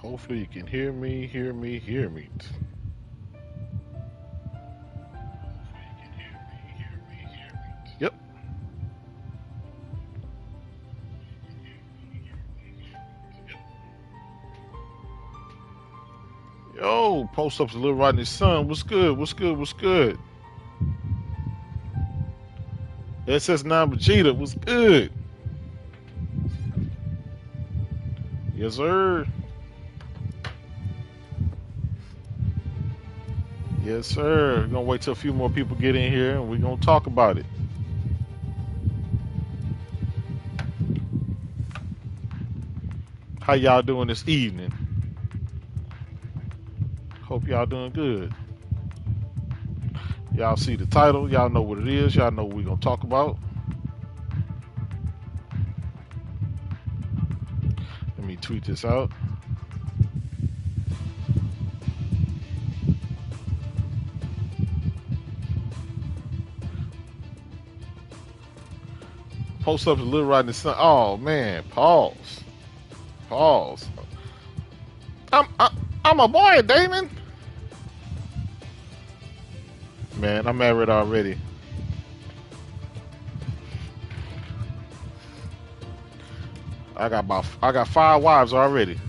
Hopefully you can hear me, hear me, hear me. Yep. Yo, post ups a little Rodney son. What's good? What's good? What's good? SS9 Jaydub. What's good? Yes, sir. Yes, sir. We're gonna wait till a few more people get in here and we're gonna talk about it. How y'all doing this evening? Hope y'all doing good. Y'all see the title, y'all know what it is, y'all know what we're gonna talk about. Let me tweet this out. Post up to Little Rodney Sun. Oh man, pause. Pause. I'm a boy, Damon. Man, I'm married already. I got 5 wives already.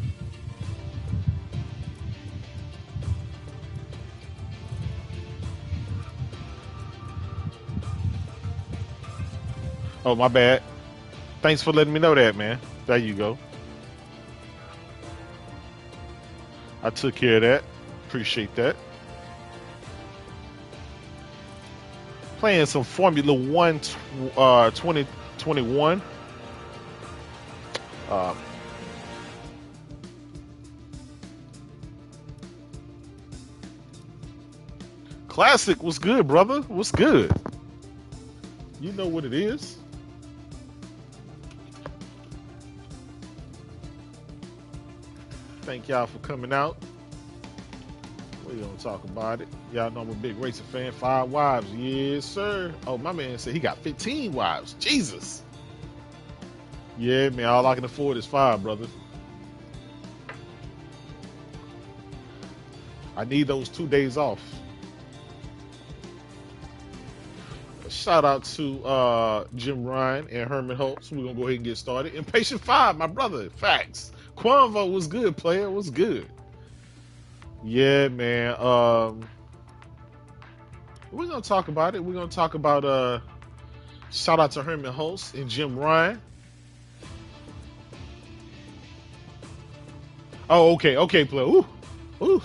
Oh, my bad. Thanks for letting me know that, man. There you go. I took care of that. Appreciate that. Playing some Formula One 2021. Classic, what's good, brother? What's good? You know what it is. Thank y'all for coming out. We're gonna talk about it. Y'all know I'm a big racing fan. 5 wives, yes, sir. Oh, my man said he got 15 wives. Jesus. Yeah, man, all I can afford is 5, brother. I need those 2 days off. Shout out to Jim Ryan and Hermann Hulst. We're gonna go ahead and get started. Impatient 5, my brother. Facts. Quanvo was good, player. Was good. Yeah, man. We're gonna talk about it. We're gonna talk about shout out to Hermann Hulst and Jim Ryan. Oh, okay, player. Ooh.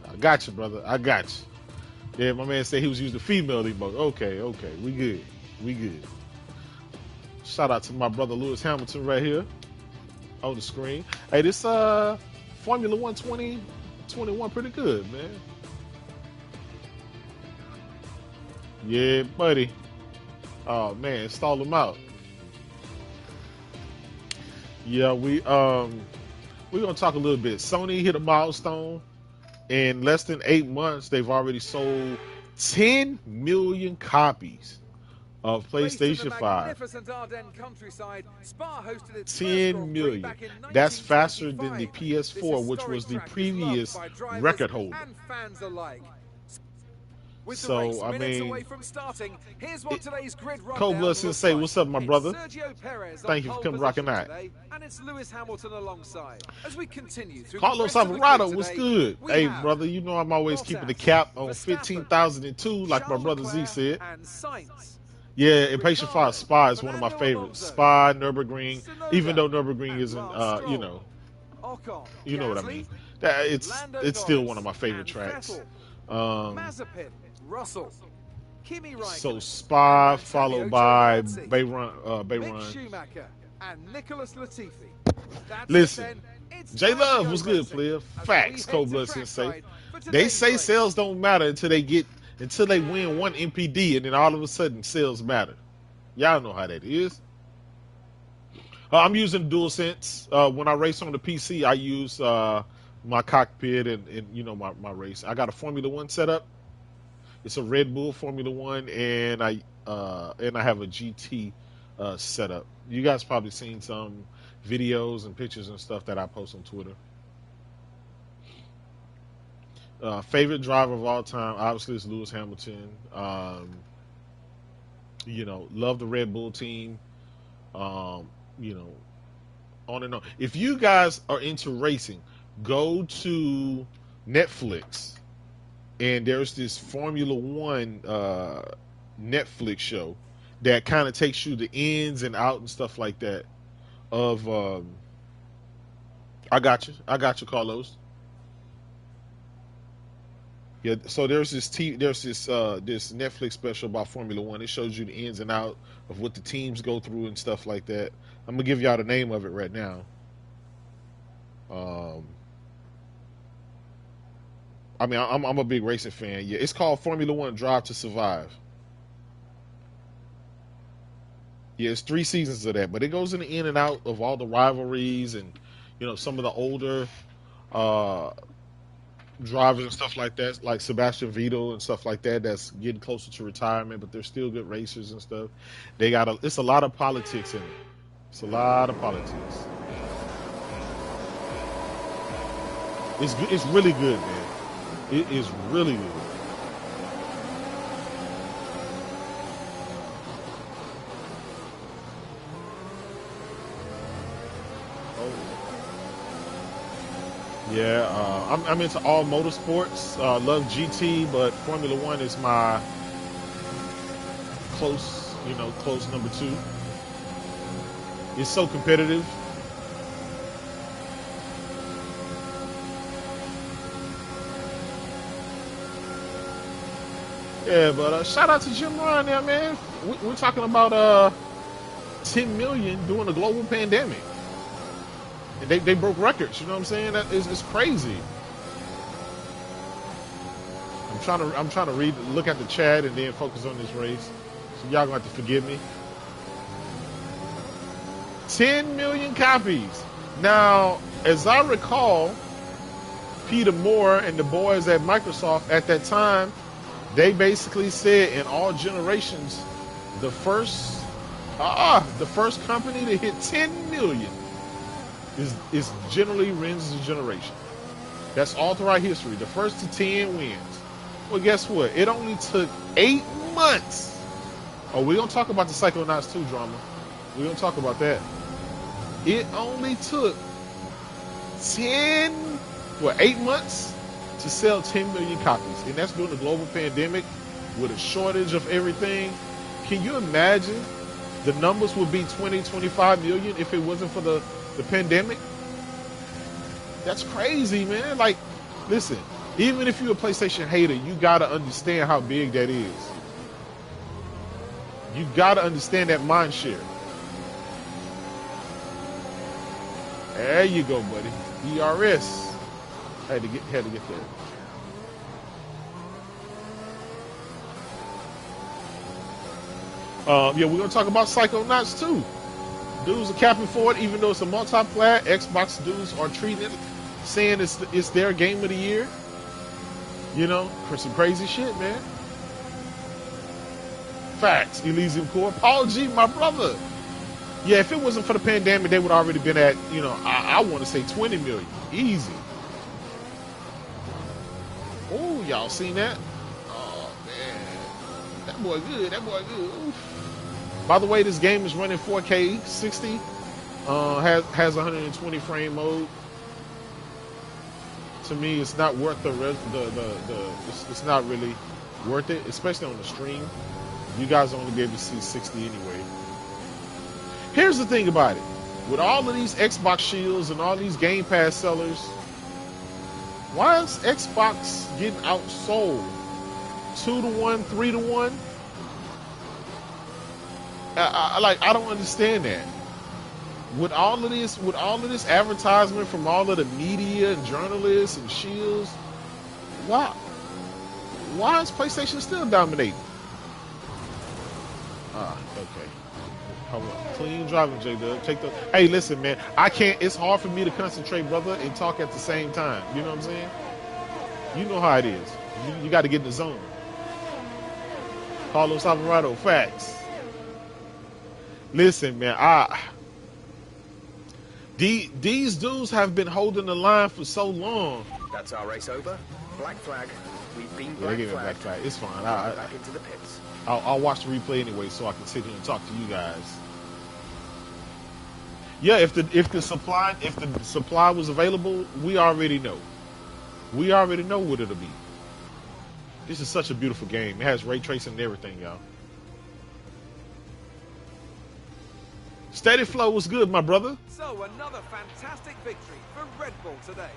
I got you, brother. I got you. Yeah, my man said he was using the female emote. Okay. We good. Shout out to my brother Lewis Hamilton right here on the screen. Hey, this Formula 1 2021 pretty good, man. Yeah, buddy. Oh man, stall them out. Yeah, we're gonna talk a little bit. Sony hit a milestone. In less than 8 months, they've already sold 10 million copies of PlayStation 5. 10 million. That's faster than the PS4, which was the previous record holder. So, I mean, Cold Blood Sensei, what's up, my brother? Thank you for coming rocking out. And it's Lewis Hamilton alongside. As we continue through Carlos Alvarado, what's good? Hey, brother, you know I'm always keeping the cap on 15,002, like my brother Z said. Yeah, Impatient 5 Spa is one of my favorites. Spa, Nürburgring, even though Nürburgring isn't, you know what I mean. It's still one of my favorite tracks. Russell, so Spa followed by Bayron. Schumacher and Nicholas Latifi. Listen, J Love was good, player. Facts, Cold Blood Sensei. They say sales don't matter until they win one MPD, and then all of a sudden sales matter. Y'all know how that is. I'm using DualSense. When I race on the PC, I use my cockpit and you know my race. I got a Formula One setup. It's a Red Bull Formula One, and I have a GT setup. You guys probably seen some videos and pictures and stuff that I post on Twitter. Favorite driver of all time, obviously, is Lewis Hamilton. You know, love the Red Bull team. You know, on and on. If you guys are into racing, go to Netflix, and there's this Formula One Netflix show that kind of takes you the ins and out and stuff like that. Of I got you, Carlos. Yeah, so there's this Netflix special about Formula One. It shows you the ins and out of what the teams go through and stuff like that. I'm gonna give y'all the name of it right now. Um, I mean, I'm a big racing fan. Yeah, it's called Formula One Drive to Survive. Yeah, it's 3 seasons of that, but it goes in the in and out of all the rivalries and some of the older uh, drivers and stuff like that, like Sebastian Vettel and stuff like that. That's getting closer to retirement, but they're still good racers and stuff. It's a lot of politics in it. It's a lot of politics. It's really good, man. It is really good. Oh. Yeah, I'm into all motorsports. Love GT, but Formula One is my close number two. It's so competitive. Yeah, but shout out to Jim Ryan there, man. We're talking about 10 million during a global pandemic. And they broke records, you know what I'm saying? It's crazy. I'm trying to look at the chat and then focus on this race. So y'all gonna have to forgive me. 10 million copies. Now, as I recall, Peter Moore and the boys at Microsoft at that time, they basically said in all generations, the first company to hit 10 million is generally wins the generation. That's all throughout history. The first to 10 wins. Well, guess what? It only took 8 months. Oh, we're gonna talk about the Psychonauts 2 drama. We're gonna talk about that. It only took 8 months to sell 10 million copies. And that's during the global pandemic with a shortage of everything. Can you imagine the numbers would be 20, 25 million if it wasn't for the pandemic? That's crazy, man. Like, listen, even if you're a PlayStation hater, you gotta understand how big that is. You gotta understand that mind share. There you go, buddy. ERS. Had to get there. Yeah, we're gonna talk about Psychonauts 2. Dudes are capping for it, even though it's a multiplayer. Xbox dudes are treating it, saying it's their game of the year. For some crazy shit, man. Facts. Elysium Core. Paul G, my brother. Yeah, if it wasn't for the pandemic, they would already been at, I want to say 20 million. Easy. Oh, y'all seen that? Oh, man. That boy good. Oof. By the way, this game is running 4K 60. Has 120 frame mode. To me, it's not worth it's not really worth it, especially on the stream. You guys only be able to see 60 anyway. Here's the thing about it. With all of these Xbox shields and all these Game Pass sellers, why is Xbox getting outsold 2-1, 3-1? I don't understand that. With all of this advertisement from all of the media and journalists and shields, why is PlayStation still dominating? Okay. Hold on. Clean driving, Jaydub. Hey, listen, man. It's hard for me to concentrate, brother, and talk at the same time. You know what I'm saying? You know how it is. You got to get in the zone. Carlos Alvarado, facts. Listen, man. These dudes have been holding the line for so long. That's our race over? Black flag. We've been Yeah, they gave me a black flag. It's fine. Back into the pits. I'll watch the replay anyway, so I can sit here and talk to you guys. Yeah, if the supply was available, we already know. We already know what it'll be. This is such a beautiful game. It has ray tracing and everything, y'all. Steady Flow was good, my brother. So another fantastic victory for Red Bull today.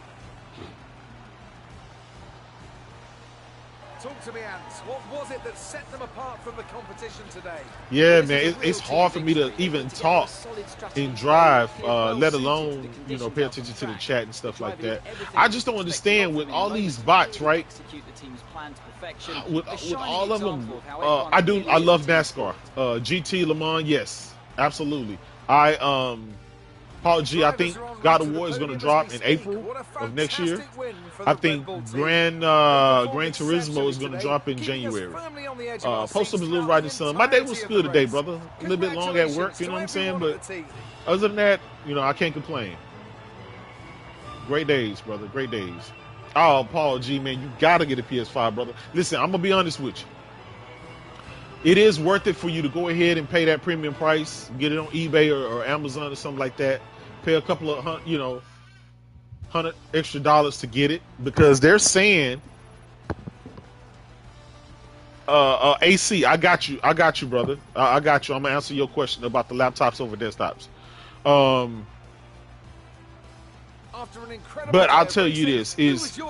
Talk to me, Ants. What was it that set them apart from the competition today? Yeah, man, it's hard for me to even talk and drive, let alone, you know, pay attention to the chat and stuff like that. I just don't understand with all these bots, right? With all of them, I love NASCAR. GT Le Mans, yes, absolutely. Paul G, I think God of War is going to drop in April of next year. I think Gran Turismo is going to drop in January. Post up a little riding sun. My day was good today, brother. A little bit long at work, you know what I'm saying? But other than that, you know, I can't complain. Great days, brother. Great days. Oh, Paul G, man, you got to get a PS5, brother. Listen, I'm going to be honest with you. It is worth it for you to go ahead and pay that premium price, get it on eBay or Amazon or something like that. Pay a couple of $100 extra to get it, because they're saying AC. I got you, brother. I got you. I'm gonna answer your question about the laptops over desktops. But I'll tell you this is,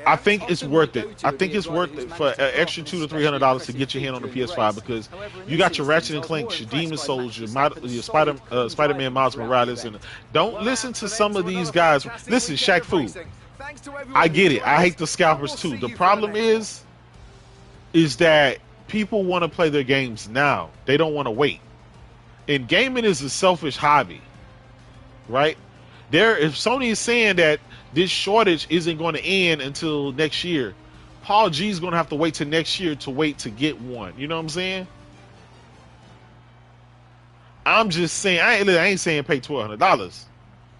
I think it's worth it. I think it's worth it for an extra $200 to $300 to get your hand on the PS5, because you got your Ratchet and Clank, your Demon Souls, your Spider-Man Miles Morales, and don't listen to some of these guys. Listen, Shaq Fu, I get it. I hate the scalpers too. The problem is that people want to play their games now. They don't want to wait. And gaming is a selfish hobby, right? If Sony is saying that this shortage isn't going to end until next year, Paul G is going to have to wait till next year to get one. You know what I'm saying? I'm just saying, I ain't saying pay $1,200,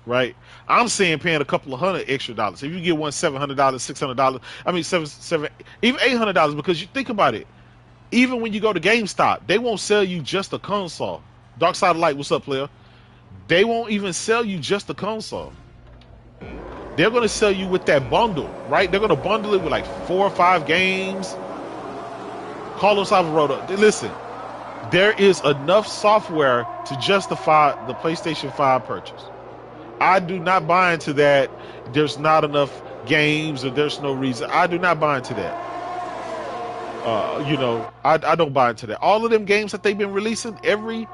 right? I'm saying paying a couple of $100 extra. If you get one $700, $600, I mean seven, even $800, because you think about it. Even when you go to GameStop, they won't sell you just a console. Dark Side of Light, what's up, player? They won't even sell you just the console. They're going to sell you with that bundle, right? They're going to bundle it with like 4 or 5 games. Carlos Alvarado, listen, there is enough software to justify the PlayStation 5 purchase. I do not buy into that. There's not enough games, or there's no reason. I do not buy into that. You know, I don't buy into that. All of them games that they've been releasing every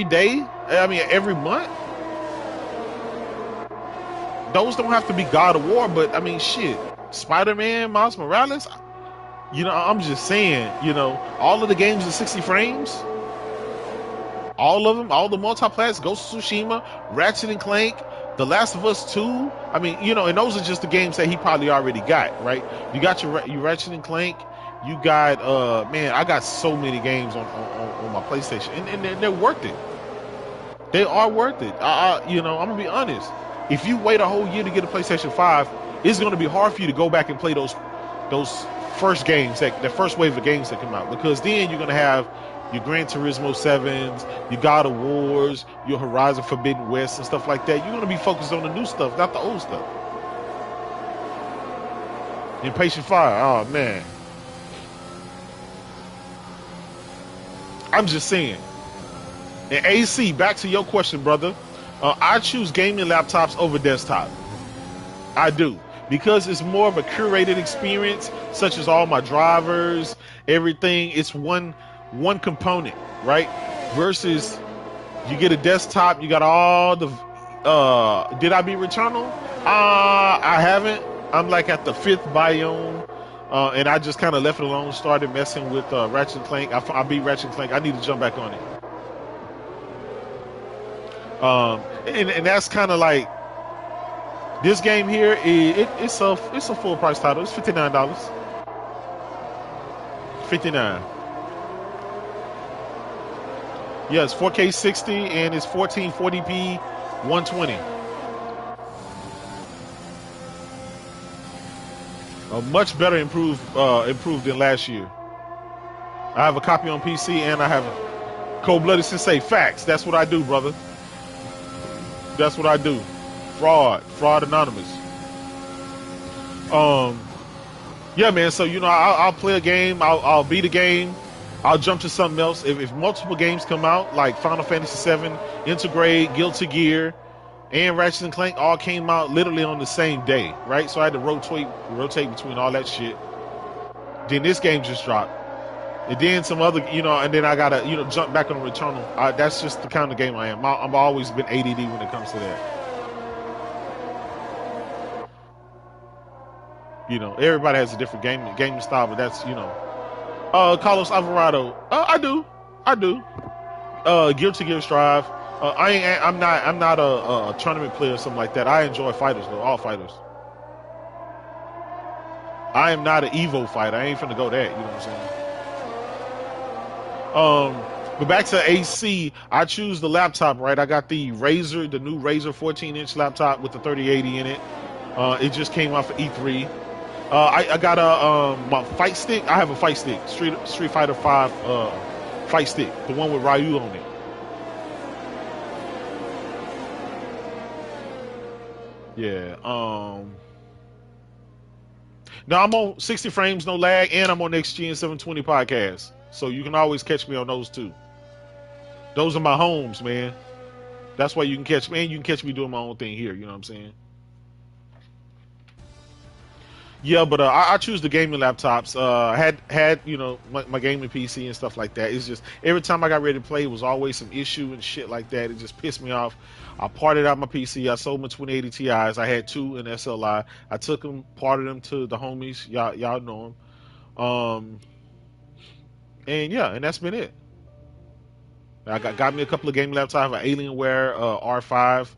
day, I mean every month, those don't have to be God of War, but I mean shit, Spider-Man, Miles Morales, you know, I'm just saying, you know, all of the games are 60 frames, all of them, all the multiplats, Ghost of Tsushima, Ratchet and Clank, The Last of Us 2, I mean, you know, and those are just the games that he probably already got, right? You got your Ratchet and Clank, you got man, I got so many games on my PlayStation, and they're worth it. They are worth it. You know, I'm gonna be honest. If you wait a whole year to get a PlayStation 5, it's gonna be hard for you to go back and play those first games, that first wave of games that come out, because then you're gonna have your Gran Turismo 7s, your God of Wars, your Horizon Forbidden West and stuff like that. You're gonna be focused on the new stuff, not the old stuff. Impatient Fire, oh man. I'm just saying. And AC, back to your question, brother. I choose gaming laptops over desktop. I do. Because it's more of a curated experience, such as all my drivers, everything. It's one component, right? Versus you get a desktop, you got all the... did I beat Returnal? I haven't. I'm like at the 5th biome. And I just kind of left it alone, started messing with Ratchet and Clank. I beat Ratchet and Clank. I need to jump back on it. And that's kind of like, this game here, it's a full price title. It's $59. $59. Yeah, it's 4K 60 and it's 1440p 120. Much better improved than last year. I have a copy on PC and I have a Cold-Blooded Sensei. Facts. That's what I do, brother. That's what I do. Fraud anonymous. Yeah, man. So I'll play a game. I'll beat a game. I'll jump to something else. If multiple games come out, like Final Fantasy VII, Intergrade, Guilty Gear, and Ratchet and Clank all came out literally on the same day, right? So I had to rotate between all that shit. Then this game just dropped. And then some other, and then I gotta, jump back on Returnal. That's just the kind of game I am. I've always been ADD when it comes to that. Everybody has a different gaming style, but that's, Carlos Alvarado. I do. Guilty Gear Strive. I'm not a tournament player or something like that. I enjoy fighters though, all fighters. I am not an Evo fighter. I ain't finna go that. You know what I'm saying? But back to AC, I choose the laptop, right? I got the new Razer 14-inch laptop with the 3080 in it. It just came out for E3. I got my fight stick. I have a fight stick, Street Fighter 5 fight stick, the one with Ryu on it. Yeah. Now I'm on 60 frames, no lag, and I'm on XGN 720 podcast. So you can always catch me on those too. Those are my homes, man. That's why you can catch me, and you can catch me doing my own thing here. You know what I'm saying? Yeah, but I choose the gaming laptops. Had my gaming PC and stuff like that. It's just every time I got ready to play, it was always some issue and shit like that. It just pissed me off. I parted out my PC. I sold my 2080 Ti's. I had two in SLI. I took them, parted them to the homies. Y'all know them. And yeah, and that's been it. I got me a couple of gaming laptops. I have an Alienware R5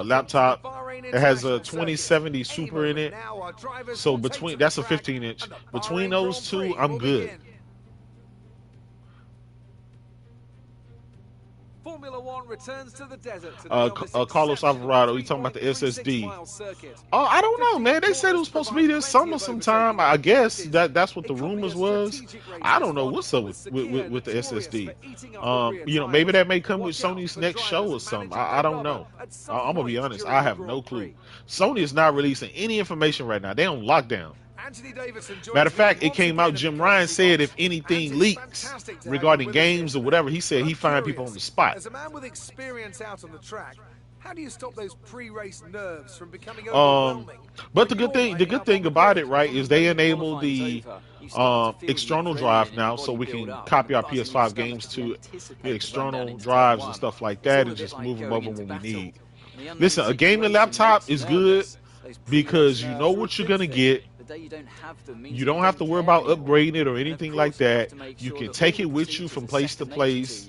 laptop. It has a 2070 Super in it. So that's a 15-inch. Between those two, I'm good. Formula One returns to the desert. Carlos Alvarado, he's talking about the SSD. Oh, I don't know, man. They said it was supposed to be this summer sometime. I guess that's what the rumors was. I don't know what's up with the SSD. Maybe that may come with Sony's next show or something. I don't know. I'm gonna be honest. I have no clue. Sony is not releasing any information right now. They're on lockdown. Matter of fact, it came out, Jim Ryan said if anything leaks regarding games or whatever, he said he find people on the spot. As a man with experience out on the track, how do you stop those pre-race nerves from becoming overwhelming? But the good thing about it, right, is they enable the external drive now, so we can copy our PS5 games to the external drives and stuff like that, and just move them over when we need. Listen, a gaming laptop is good because you know what you're gonna get. You don't have to worry about upgrading it or anything like that. You can take it with you from place to place,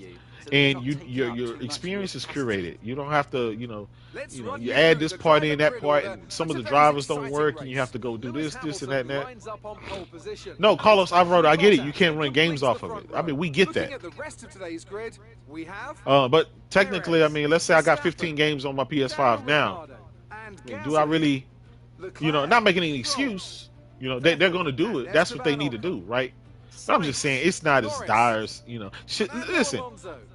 and your experience is curated. You don't have to, you add this part in, that part, and some of the drivers don't work, and you have to go do this, and that, and that. No, Carlos Alvarado, I get it. You can't run games off of it. I mean, we get that. But technically, I mean, let's say I got 15 games on my PS5 now. Do I really, not making any excuse? They're going to do it. That's what they need to do, right? But I'm just saying it's not as dire as, Shit, listen,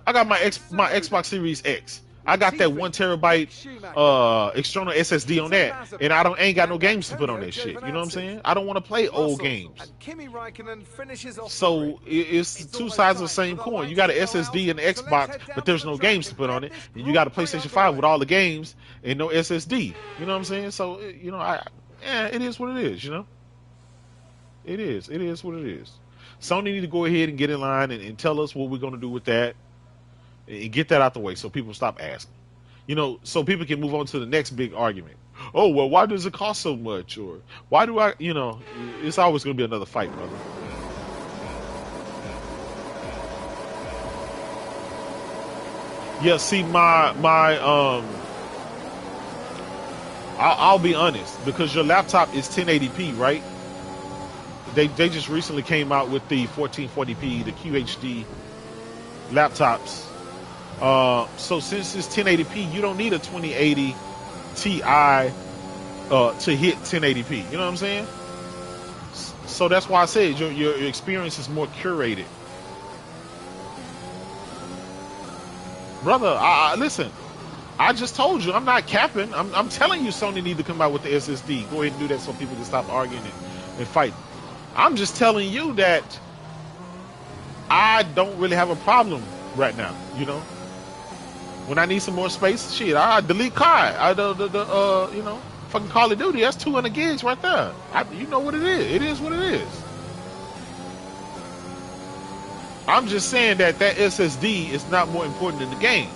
I got my Xbox Series X. I got that 1 terabyte external SSD on that, and I ain't got no games to put on that shit. You know what I'm saying? I don't want to play old games. So it's two sides of the same coin. You got an SSD and an Xbox, but there's no games to put on it. And you got a PlayStation 5 with all the games and no SSD. You know what I'm saying? So it is what it is. It is what it is. Sony need to go ahead and get in line and tell us what we're going to do with that and get that out the way so people stop asking. So people can move on to the next big argument. Oh, well, why does it cost so much? Or why do I, it's always going to be another fight, brother. Yeah, see, I'll be honest, because your laptop is 1080p, right? They just recently came out with the 1440p, the QHD laptops. So since it's 1080p, you don't need a 2080 Ti to hit 1080p. You know what I'm saying? So that's why I said your experience is more curated. Brother, listen, I just told you, I'm not capping. I'm telling you Sony need to come out with the SSD. Go ahead and do that so people can stop arguing and fighting. I'm just telling you that I don't really have a problem right now, you know. When I need some more space, shit, I delete COD. You know, fucking Call of Duty, that's 200 gigs right there. You know what it is. It is what it is. I'm just saying that SSD is not more important than the games.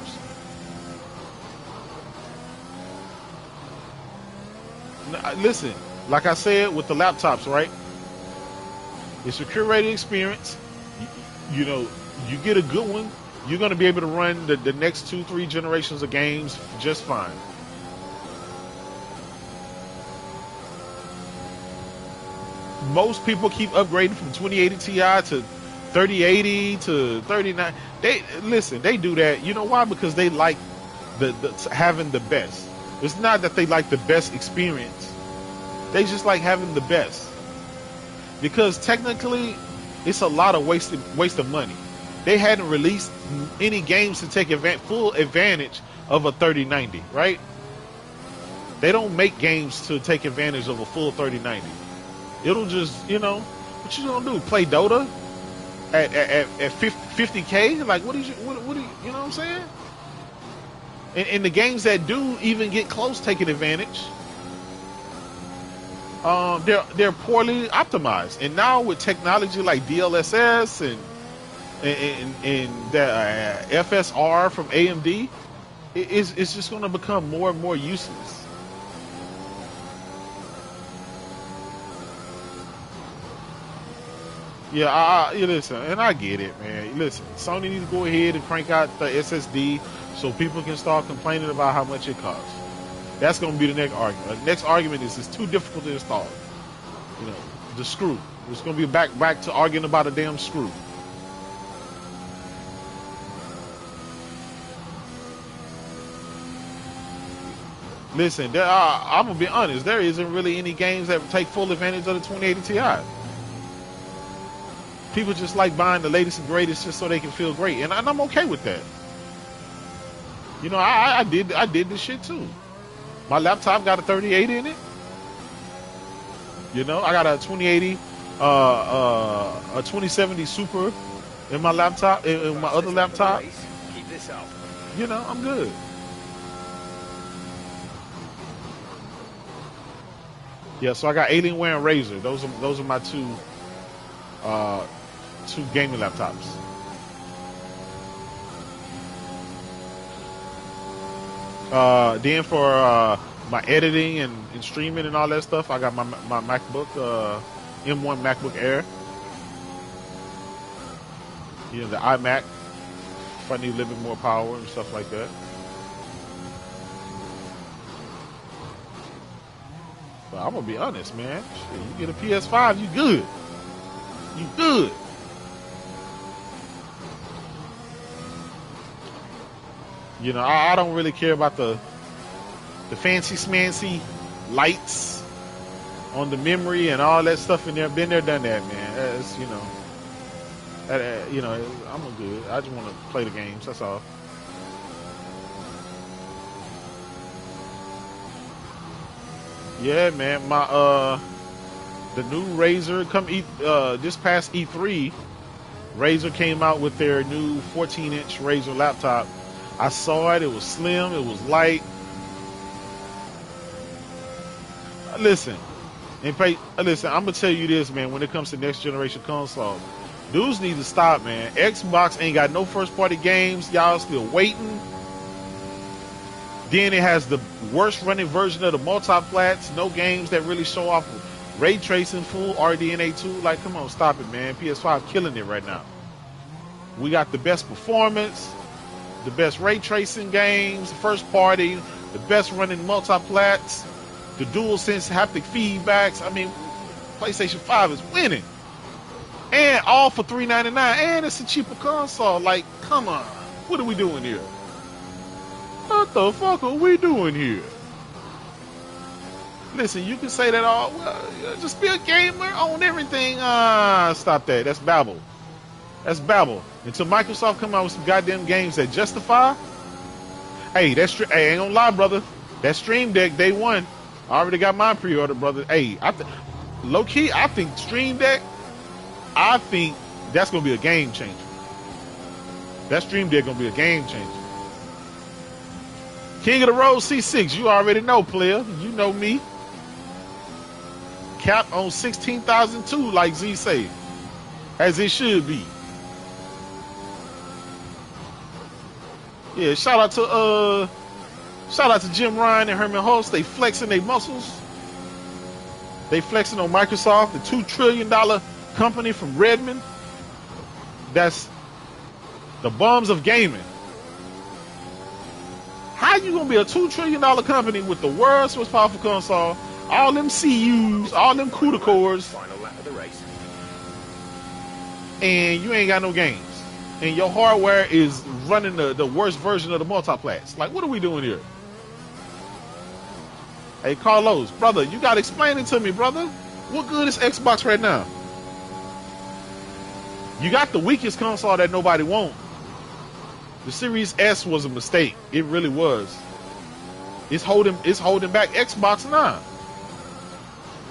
Listen, like I said with the laptops, right? It's a curated experience. You know, you get a good one, you're going to be able to run the next 2-3 generations of games just fine. Most people keep upgrading from 2080 Ti to 3080 to 39. They do that. You know why? Because they like the having the best. It's not that they like the best experience. They just like having the best. Because technically, it's a lot of waste of money. They hadn't released any games to take full advantage of a 3090, right? They don't make games to take advantage of a full 3090. It'll just, you know, what you gonna do? Play Dota at 50K? Like, what do you know what I'm saying? And the games that do even get close taking advantage, they're poorly optimized. And now with technology like DLSS and the FSR from AMD, it's just going to become more and more useless. Yeah, you listen, and I get it, man. Listen, Sony needs to go ahead and crank out the SSD so people can start complaining about how much it costs. That's going to be the next argument. The next argument is it's too difficult to install. You know, the screw. It's going to be back to arguing about a damn screw. Listen, I'm going to be honest. There isn't really any games that take full advantage of the 2080 Ti. People just like buying the latest and greatest just so they can feel great. And I'm okay with that. You know, I did this shit too. My laptop got a 3080 in it. You know, I got a 2080, a 2070 Super in my laptop, in my other laptop. Keep this up. You know, I'm good. Yeah, so I got Alienware and Razer. Those are my two gaming laptops. Then for my editing and streaming and all that stuff, I got my MacBook, M1 MacBook Air. You know, the iMac, if I need a little bit more power and stuff like that. But I'm gonna be honest, man. Shit, you get a PS5, you good. You good. You know, I don't really care about the fancy smancy lights on the memory and all that stuff in there. Been there, done that, man. It's, you know, I'm good. I just want to play the games. That's all. Yeah, man. My the new Razer this past E3, Razer came out with their new 14-inch Razer laptop. I saw it. It was slim. It was light. Listen, I'm gonna tell you this, man. When it comes to next generation console, dudes need to stop, man. Xbox ain't got no first-party games. Y'all still waiting. Then it has the worst running version of the multi-plats. No games that really show off ray tracing, full RDNA 2. Like, come on, stop it, man. PS5 killing it right now. We got the best performance, the best ray tracing games, first party, the best running multi-plats, the dual sense haptic feedbacks. I mean, PlayStation 5 is winning. And all for $399. And it's a cheaper console. Like, come on. What are we doing here? What the fuck are we doing here? Listen, you can say that all. Well, just be a gamer, own everything. Stop that. That's babble. That's babble. Until Microsoft come out with some goddamn games that justify. Hey, hey, ain't gonna lie, brother. That Stream Deck day one, I already got mine pre-ordered, brother. Hey, low key, I think Stream Deck. I think that's gonna be a game changer. That Stream Deck gonna be a game changer. King of the Road C6, you already know, player. You know me. Cap on 16,002, like Z say, as it should be. Yeah, shout out to Jim Ryan and Hermann Hulst. They flexing their muscles. They flexing on Microsoft, the $2 trillion company from Redmond. That's the bums of gaming. How you gonna be a $2 trillion company with the world's most powerful console, all them CUs, all them CUDA cores, Final lap of the race. and you ain't got no games? And your hardware is running the worst version of the multiplats. Like, what are we doing here? Hey, Carlos, brother, you got to explain it to me, brother. What good is Xbox right now? You got the weakest console that nobody wants. The Series S was a mistake. It really was. It's holding back Xbox now.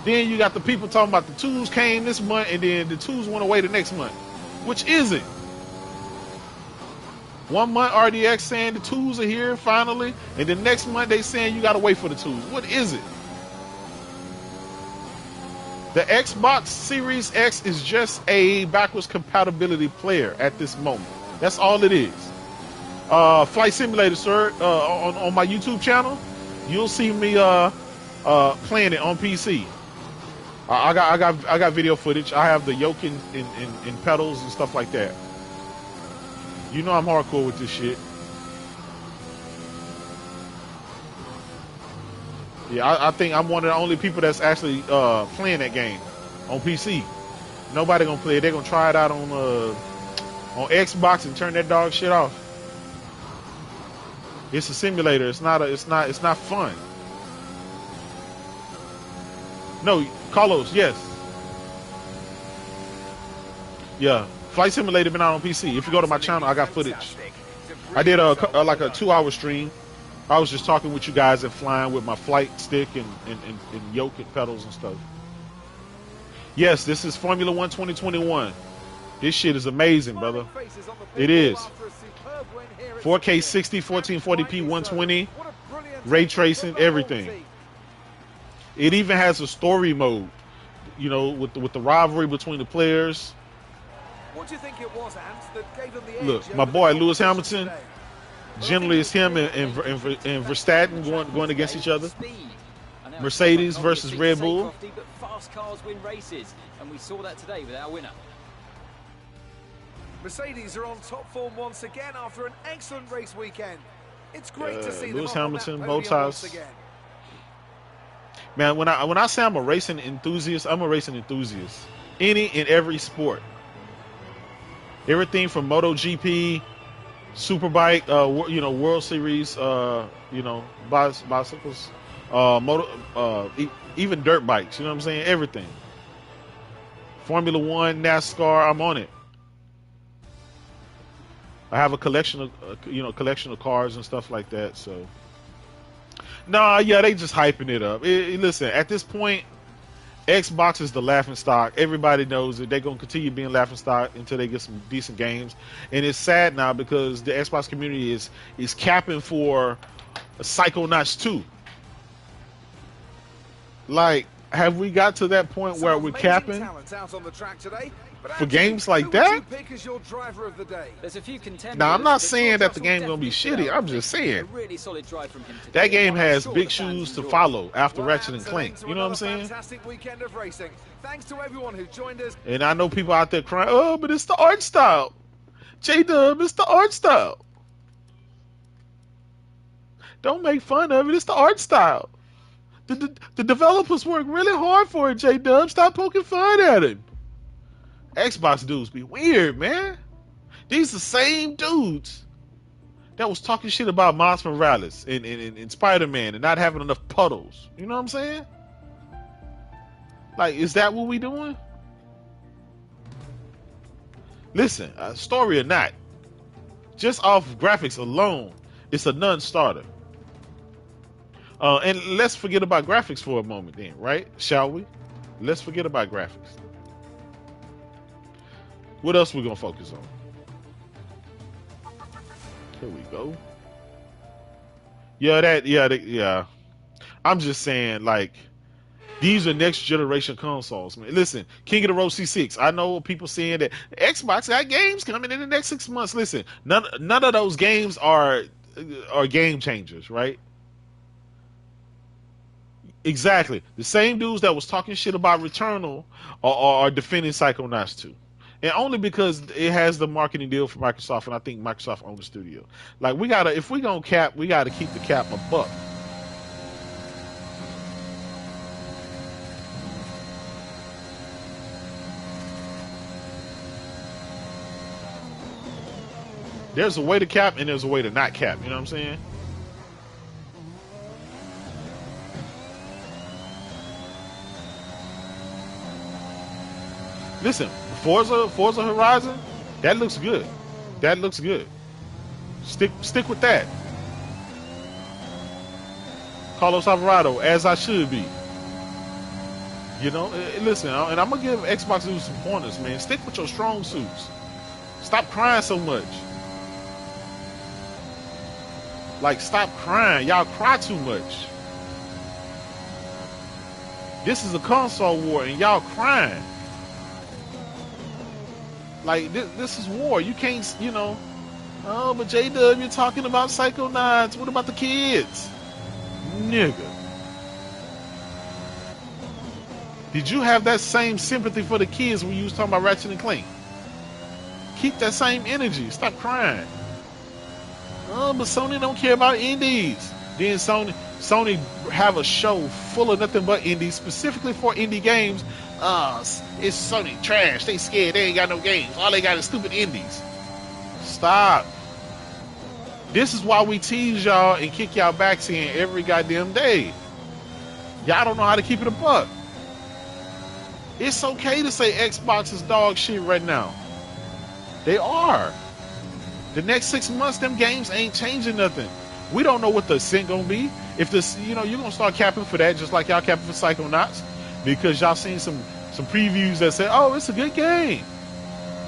Then you got the people talking about the twos came this month and then the twos went away the next month. Which is it? 1 month RDX saying the twos are here finally, and the next month they saying you gotta wait for the twos. What is it? The Xbox Series X is just a backwards compatibility player at this moment. That's all it is. Flight Simulator, sir, on my YouTube channel, you'll see me playing it on PC. I got video footage. I have the yoke and pedals and stuff like that. You know I'm hardcore with this shit. Yeah, I think I'm one of the only people that's actually playing that game on PC. Nobody gonna play it. They're gonna try it out on Xbox and turn that dog shit off. It's a simulator. It's not fun. No, Carlos, yes. Yeah. Flight Simulator been out on PC. If you go to my channel, I got footage. I did like a 2-hour stream. I was just talking with you guys and flying with my flight stick and yoke and pedals and stuff. Yes, this is Formula 1 2021. This shit is amazing, brother. It is. 4K 60, 1440p, 120, ray tracing, everything. It even has a story mode, you know, with the rivalry between the players. What do you think it was, Ant, that gave them the edge? Look, my boy Lewis Hamilton. Generally, it's him and Verstappen going against each other. Mercedes versus Red Bull. But fast cars win races, and we saw that today with our winner. Mercedes are on top form once again after an excellent race weekend. It's great to see Lewis them Hamilton, on that bow podium once ties. again. Man, when I say I'm a racing enthusiast, I'm a racing enthusiast. Any and every sport. Everything from MotoGP, Superbike, you know, World Series, you know, bicycles, even dirt bikes. You know what I'm saying? Everything. Formula 1, NASCAR, I'm on it. I have a collection of cars and stuff like that. So, nah, yeah, they just hyping it up. Listen, at this point, Xbox is the laughing stock. Everybody knows that they're gonna continue being laughing stock until they get some decent games. And it's sad now because the Xbox community is capping for a Psychonauts 2. Like, have we got to that point where we're capping for games like that? There's a few contenders. Now, I'm not saying that the game's gonna be shitty. I'm just saying really solid drive from him today. that game has big shoes to follow after Ratchet and Clank. You know what I'm saying? Fantastic weekend of racing. Thanks to everyone who joined us. And I know people out there crying, oh, but it's the art style. Jaydub, it's the art style. Don't make fun of it. It's the art style. The developers work really hard for it, Jaydub. Stop poking fun at him. Xbox dudes be weird, man. These the same dudes that was talking shit about Miles Morales and Spider-Man and not having enough puddles. You know what I'm saying? Like, is that what we doing? Listen, story or not, just off graphics alone, it's a non-starter. And let's forget about graphics for a moment then, right? Shall we? Let's forget about graphics. What else we gonna focus on? Here we go. Yeah. I'm just saying, like, these are next generation consoles, man. Listen, King of the Road C6. I know people saying that Xbox got games coming in the next 6 months. Listen, none of those games are game changers, right? Exactly. The same dudes that was talking shit about Returnal are defending Psychonauts 2. And only because it has the marketing deal for Microsoft, and I think Microsoft owns the studio. Like, if we gonna cap, we gotta keep the cap a buck. There's a way to cap and there's a way to not cap. You know what I'm saying? Listen, Forza Horizon, that looks good. That looks good. Stick with that. Carlos Alvarado, as I should be. You know, listen, and I'm gonna give Xbox dudes some pointers, man. Stick with your strong suits. Stop crying so much. Like, stop crying. Y'all cry too much. This is a console war, and y'all crying. Like, this is war. You can't, you know. Oh, but Jaydub, you're talking about Psychonauts. What about the kids? Nigga. Did you have that same sympathy for the kids when you was talking about Ratchet and Clank? Keep that same energy. Stop crying. Oh, but Sony don't care about indies. Then Sony have a show full of nothing but indies, specifically for indie games. It's Sony trash. They scared. They ain't got no games. All they got is stupid indies. Stop. This is why we tease y'all and kick y'all backs in every goddamn day. Y'all don't know how to keep it a buck. It's okay to say Xbox is dog shit right now. They are. The next 6 months, them games ain't changing nothing. We don't know what the ascent gonna be. If this, you know, you're gonna start capping for that, just like y'all capping for Psychonauts, because y'all seen some previews that say, "Oh, it's a good game."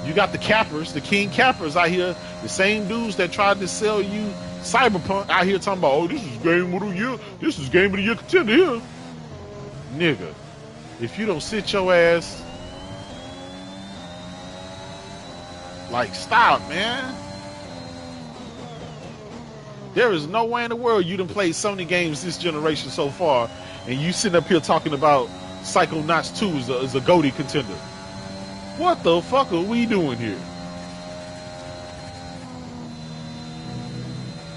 You got the cappers, the king cappers out here, the same dudes that tried to sell you Cyberpunk out here talking about, "Oh, this is game of the year. This is game of the year contender here." Nigga, if you don't sit your ass, like, stop, man. There is no way in the world you done played Sony games this generation so far, and you sitting up here talking about Psychonauts 2 is a GOTY contender. What the fuck are we doing here?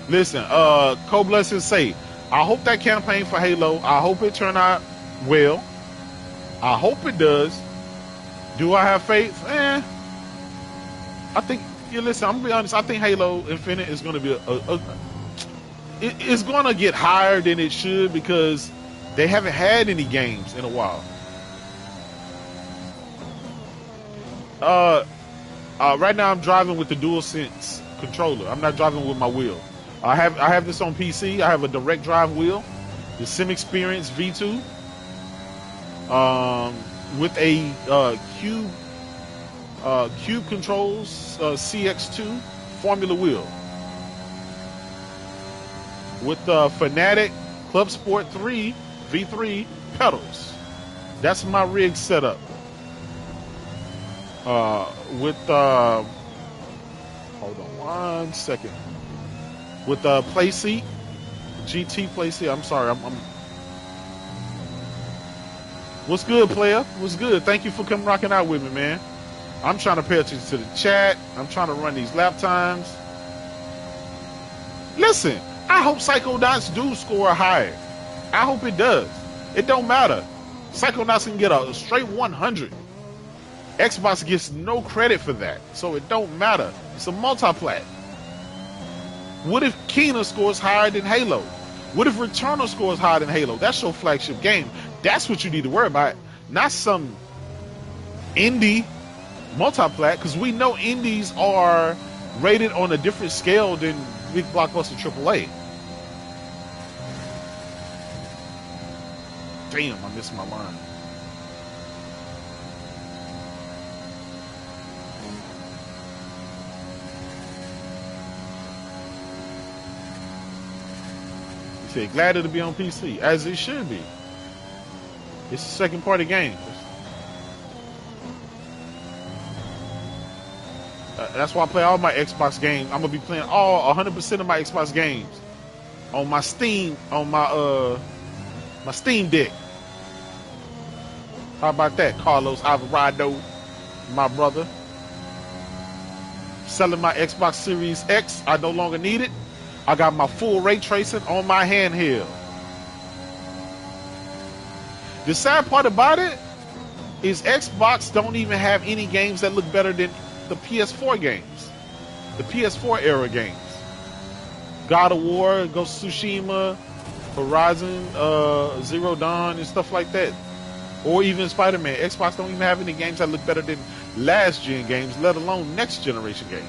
Listen, Co-Blessings say, I hope that campaign for Halo, I hope it turn out well. I hope it does. Do I have faith? I think, listen, I'm gonna be honest, I think Halo Infinite is gonna be it's gonna get higher than it should because they haven't had any games in a while. Right now I'm driving with the DualSense controller. I'm not driving with my wheel. I have this on PC. I have a direct drive wheel, the Sim Experience V2, with a Cube Controls CX2 Formula wheel, with the Fanatic Club Sport 3 V3 pedals. That's my rig setup. With hold on one second. With the play seat, GT play seat. I'm sorry. I'm What's good, player? What's good? Thank you for coming rocking out with me, man. I'm trying to pay attention to the chat. I'm trying to run these lap times. Listen, I hope Psychonauts do score higher. I hope it does. It don't matter. Psychonauts can get a straight 100. Xbox gets no credit for that, so it don't matter. It's a multiplat. What if Kena scores higher than Halo? What if Returnal scores higher than Halo? That's your flagship game. That's what you need to worry about. not some indie multi-plat, because we know indies are rated on a different scale than big blockbuster AAA. Damn, I missed my line. He said, glad to be on PC, as it should be. It's a second party game. That's why I play all my Xbox games. I'm gonna be playing all 100% of my Xbox games on my Steam, on my my Steam Deck. How about that, Carlos Alvarado, my brother? Selling my Xbox Series X. I no longer need it. I got my full ray tracing on my handheld. The sad part about it is Xbox don't even have any games that look better than the PS4 games, the PS4 era games. God of War, Ghost of Tsushima, Horizon Zero Dawn, and stuff like that. Or even Spider-Man. Xbox don't even have any games that look better than last gen games, let alone next generation games.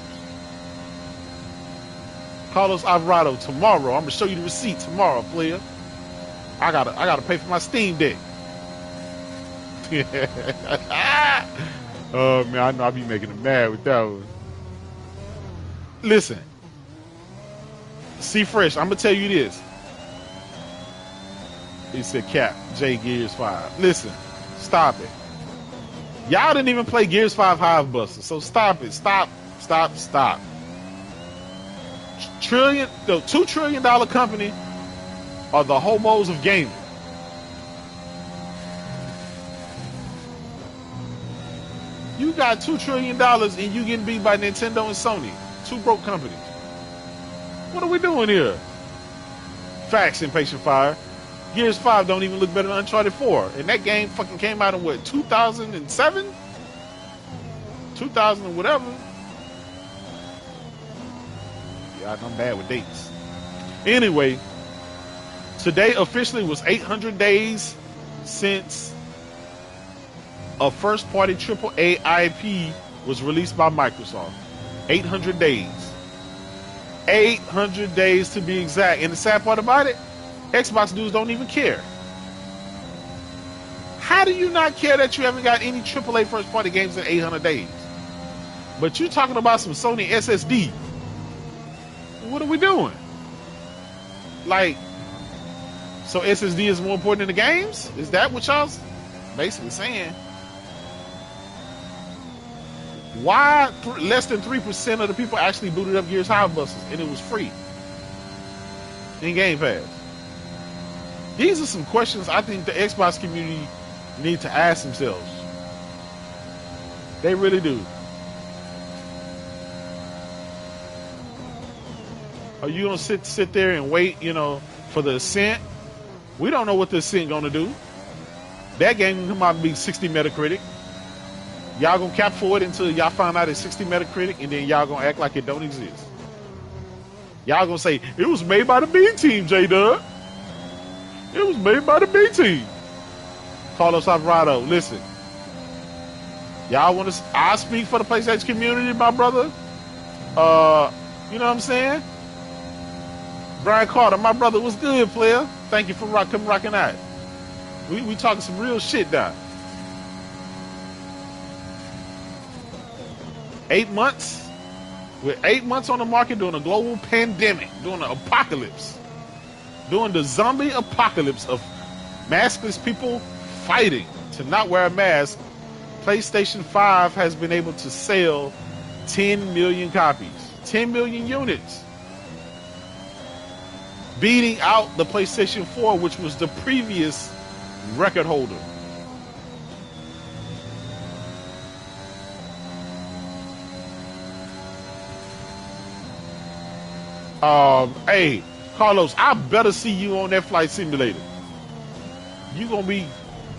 Carlos Alvarado, tomorrow. I'm gonna show you the receipt tomorrow, player. I gotta pay for my Steam Deck. Oh man, I know I'll be making him mad with that one. Listen, C Fresh, I'm gonna tell you this. He said, Cap, J Gears 5. Listen, stop it. Y'all didn't even play Gears 5 Hive Buster, so stop it. Stop. The $2 trillion company are the hobos of gaming. You got $2 trillion and you getting beat by Nintendo and Sony. Two broke companies. What are we doing here? Facts, Impatient Fire. Gears 5 don't even look better than Uncharted 4. And that game fucking came out in what, 2007? 2000 and whatever. Yeah, I'm bad with dates. Anyway, today officially was 800 days since a first-party AAA IP was released by Microsoft. 800 days. 800 days to be exact. And the sad part about it, Xbox dudes don't even care. How do you not care that you haven't got any AAA first-party games in 800 days? But you're talking about some Sony SSD. What are we doing? Like, so SSD is more important than the games? Is that what y'all's basically saying? Why less than 3% of the people actually booted up Gears Hive Busters and it was free in Game Pass? These are some questions I think the Xbox community need to ask themselves. They really do. Are you gonna sit there and wait, you know, for the Ascent? We don't know what the Ascent gonna do. That game can come out and be 60 Metacritic. Y'all gonna cap for it until y'all find out it's 60 Metacritic, and then y'all gonna act like it don't exist. Y'all gonna say, it was made by the B team, Jaydub. It was made by the B team. Carlos Alvarado, listen. Y'all wanna, I speak for the PlayStation community, my brother. You know what I'm saying? Brian Carter, my brother, what's good, player? Thank you for coming rocking out. We talking some real shit now. 8 months? With 8 months on the market, during a global pandemic, during an apocalypse, during the zombie apocalypse of maskless people fighting to not wear a mask, PlayStation 5 has been able to sell 10 million copies, 10 million units, beating out the PlayStation 4, which was the previous record holder. Hey, Carlos, I better see you on that flight simulator. You gonna be,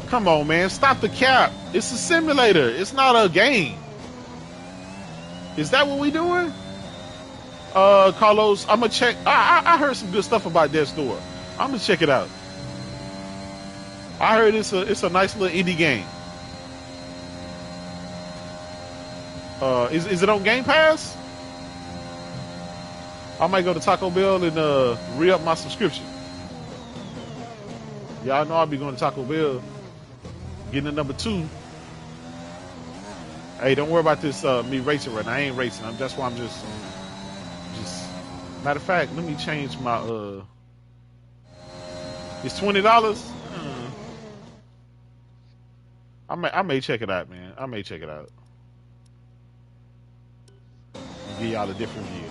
come on, man, stop the cap. It's a simulator. It's not a game. Is that what we doing? Carlos, I'm gonna check. I heard some good stuff about Death's Door. I'm gonna check it out. I heard it's a nice little indie game. Is it on Game Pass? I might go to Taco Bell and re-up my subscription. Y'all know I'll be going to Taco Bell, getting the number 2. Hey, don't worry about this me racing right now. I ain't racing. That's why I'm just. Matter of fact, let me change my It's $20. I may check it out, man. I may check it out. Give y'all a different view.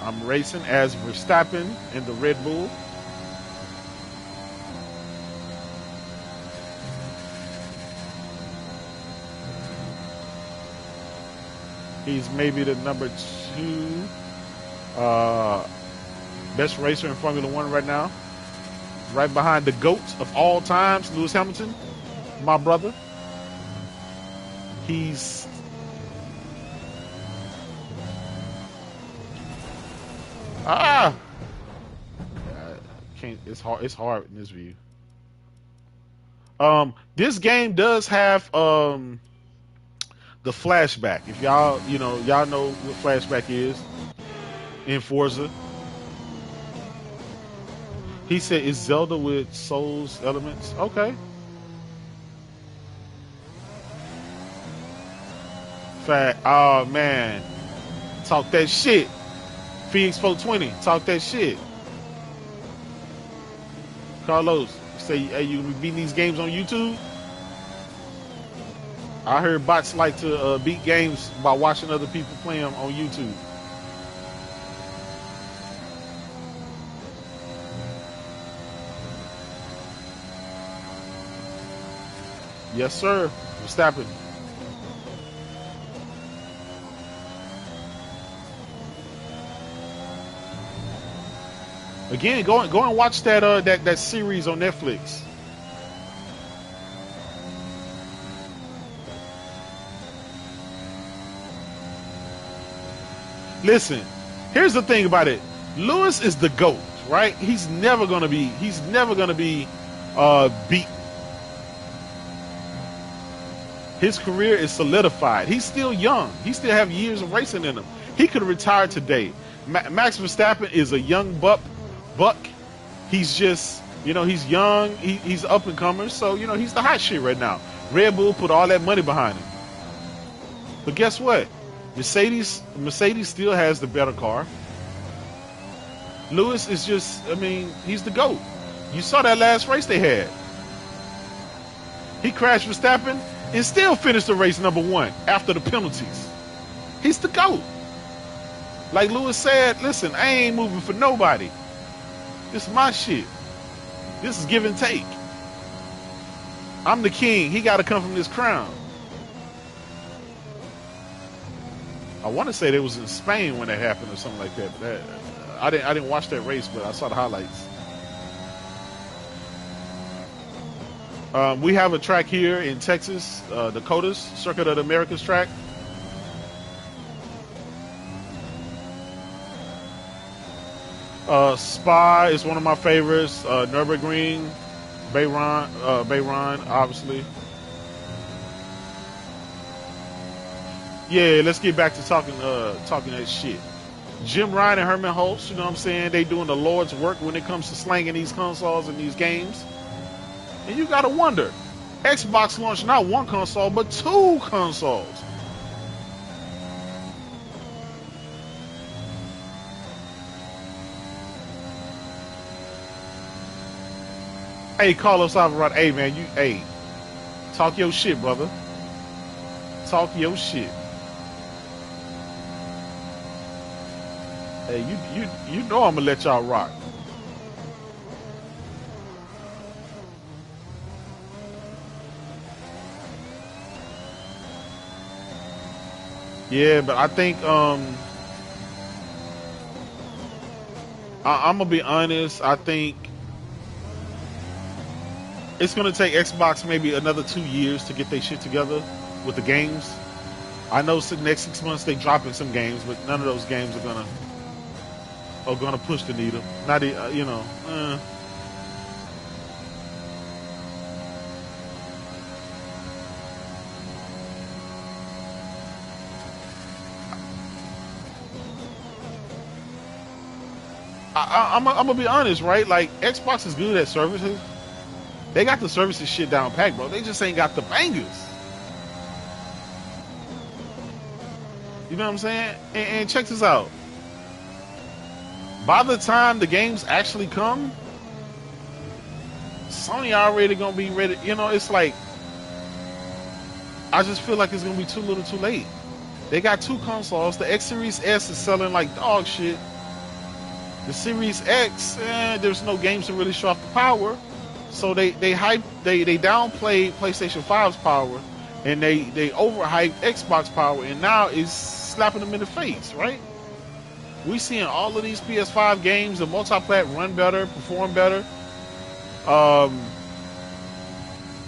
I'm racing as Verstappen in the Red Bull. He's maybe the number 2 best racer in Formula One right now. Right behind the GOAT of all times, Lewis Hamilton, my brother. He's can't. It's hard. It's hard in this view. This game does have the flashback. If y'all know what flashback is in Forza. He said it's Zelda with Souls elements. Okay. Fact. Oh man, talk that shit. Phoenix 420, talk that shit. Carlos, say, hey, you be beating these games on YouTube? I heard bots like to beat games by watching other people play them on YouTube. Yes, sir. Verstappen. Again, go and watch that series on Netflix. Listen, here's the thing about it. Lewis is the GOAT, right? He's never gonna be beat. His career is solidified. He's still young. He still have years of racing in him. He could retire today. Max Verstappen is a young buck. He's just, he's young. He's up and comer. So, he's the hot shit right now. Red Bull put all that money behind him. But guess what? Mercedes still has the better car. Lewis is just, he's the GOAT. You saw that last race they had. He crashed Verstappen and still finished the race number 1 after the penalties. He's the GOAT. Like Lewis said, listen, I ain't moving for nobody. This is my shit. This is give and take. I'm the king. He got to come from this crown. I want to say that was in Spain when that happened or something like that. But I didn't watch that race, but I saw the highlights. We have a track here in Texas, Dakotas, Circuit of the Americas track. Spa is one of my favorites. Nürburgring, Bayron, obviously. Yeah, let's get back to talking that shit. Ryan and Hermann Hulst, you know what I'm saying? They doing the Lord's work when it comes to slanging these consoles and these games. And you gotta wonder, Xbox launched not 1 console, but 2 consoles. Hey, Carlos Alvarado, hey man, talk your shit, brother. Talk your shit. Hey, you know I'm gonna let y'all rock. Yeah, but I think I'm gonna be honest. I think it's gonna take Xbox maybe another 2 years to get their shit together with the games. I know the next 6 months they dropping some games, but none of those games are gonna. are gonna push the needle. Not you know. I'm gonna be honest, right? Like Xbox is good at services. They got the services shit down packed, bro. They just ain't got the bangers. You know what I'm saying? And check this out. By the time the games actually come, Sony already gonna be ready. You know, it's like I just feel like it's gonna be too little, too late. They got two consoles. The X Series S is selling like dog shit. The Series X, there's no games to really show off the power, so they downplayed PlayStation 5's power, and they overhyped Xbox power, and now it's slapping them in the face, right? We seeing all of these PS5 games, the multi-plat run better, perform better.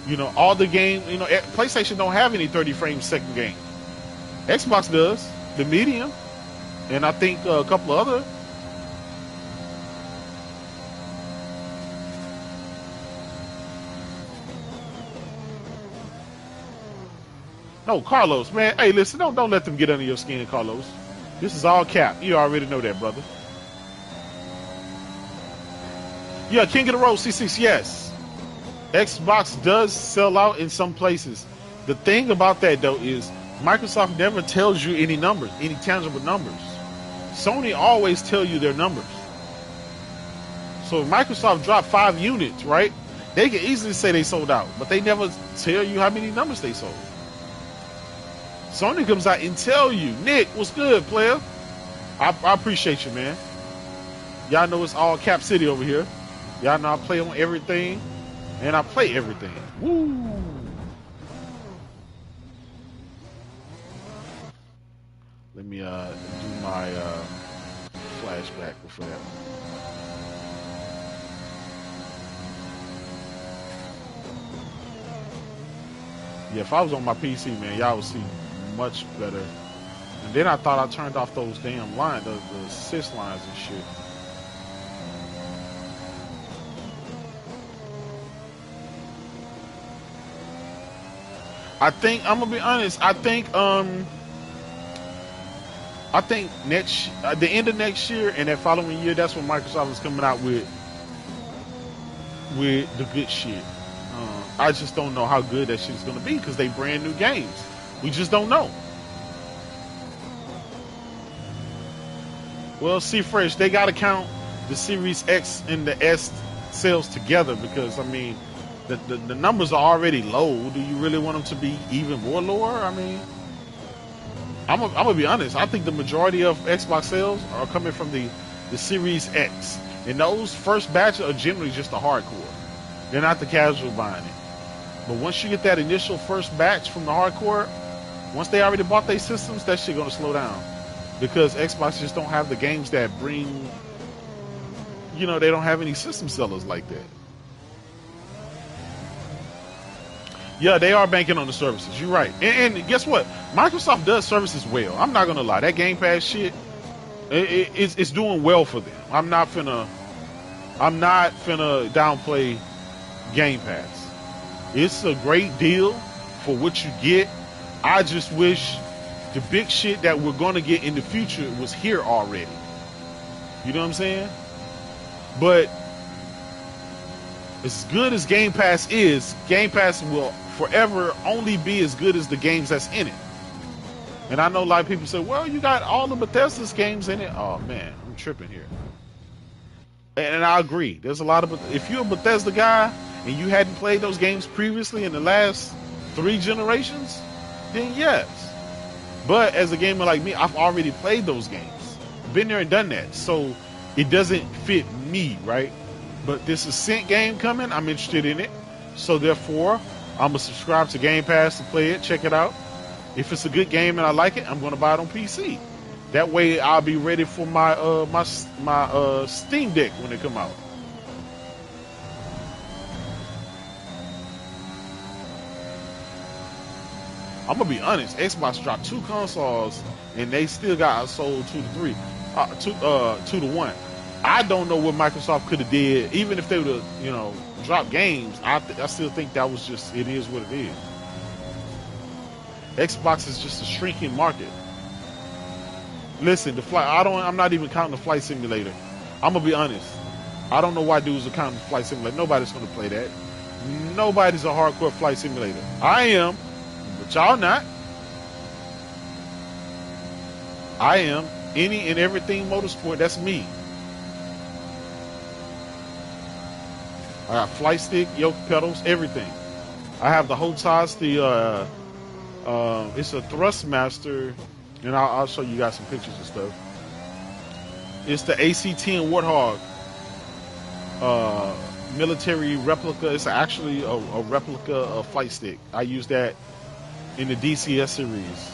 You know, all the games. You know, PlayStation don't have any 30 frames second game. Xbox does, the medium, and I think a couple of other. No, Carlos, man. Hey, listen, don't let them get under your skin, Carlos. This is all cap. You already know that, brother. Yeah, King of the Road C6, yes. Xbox does sell out in some places. The thing about that, though, is Microsoft never tells you any numbers, any tangible numbers. Sony always tell you their numbers. So if Microsoft dropped 5 units, right, they can easily say they sold out, but they never tell you how many numbers they sold. Sony comes out and tell you, Nick, what's good, player? I appreciate you, man. Y'all know it's all Cap City over here. Y'all know I play on everything, and I play everything. Woo! Let me do my flashback before that. Yeah, if I was on my PC, man, y'all would see much better. And then I thought I turned off those damn lines, the assist lines and shit. I think I'm gonna be honest. I think next at the end of next year and that following year, that's when Microsoft is coming out with the good shit. I just don't know how good that shit's gonna be because they brand new games. We just don't know. Well, see, Fresh, they gotta count the Series X and the S sales together because I mean, the numbers are already low. Do you really want them to be even more lower? I mean, I'm gonna be honest. I think the majority of Xbox sales are coming from the Series X, and those first batch are generally just the hardcore. They're not the casual buying it. But once you get that initial first batch from the hardcore, once they already bought their systems, that shit gonna slow down. Because Xbox just don't have the games that bring, you know, they don't have any system sellers like that. Yeah, they are banking on the services. You're right. And guess what? Microsoft does services well. I'm not gonna lie. That Game Pass shit, it's doing well for them. I'm not finna downplay Game Pass. It's a great deal for what you get. I just wish the big shit that we're gonna get in the future was here already. You know what I'm saying? But as good as Game Pass is, Game Pass will forever only be as good as the games that's in it. And I know a lot of people say, well, you got all the Bethesda's games in it. Oh man, I'm tripping here. And I agree. There's a lot of, if you're a Bethesda guy and you hadn't played those games previously in the last 3 generations, then yes. But as a gamer like me, I've already played those games. Been there and done that. So it doesn't fit me, right? But this Ascent game coming, I'm interested in it. So therefore, I'm going to subscribe to Game Pass to play it, check it out. If it's a good game and I like it, I'm going to buy it on PC. That way I'll be ready for my Steam Deck when it come out. I'm gonna be honest. Xbox dropped 2 consoles and they still got sold 2 to 1. I don't know what Microsoft could have did, even if they would have, you know, dropped games. I still think that was just, it is what it is. Xbox is just a shrinking market. Listen, I'm not even counting the flight simulator. I'm gonna be honest. I don't know why dudes are counting the flight simulator. Nobody's gonna play that. Nobody's a hardcore flight simulator. I am, but y'all not. I am. Any and everything motorsport, that's me. I got flight stick, yoke pedals, everything. I have the HOTAS, it's a Thrustmaster, and I'll show you guys some pictures and stuff. It's the AC-10 Warthog military replica. It's actually a replica of flight stick. I use that in the DCS series.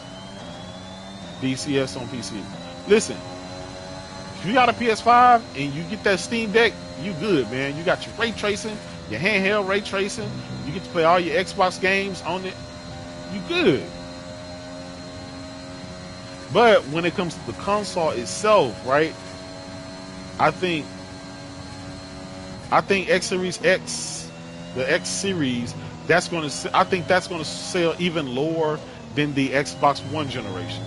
DCS on PC. Listen, if you got a PS5 and you get that Steam Deck, you good, man. You got your ray tracing, your handheld ray tracing. You get to play all your Xbox games on it. You good. But when it comes to the console itself, right? I think X Series X, the X Series, I think that's gonna sell even lower than the Xbox One generation.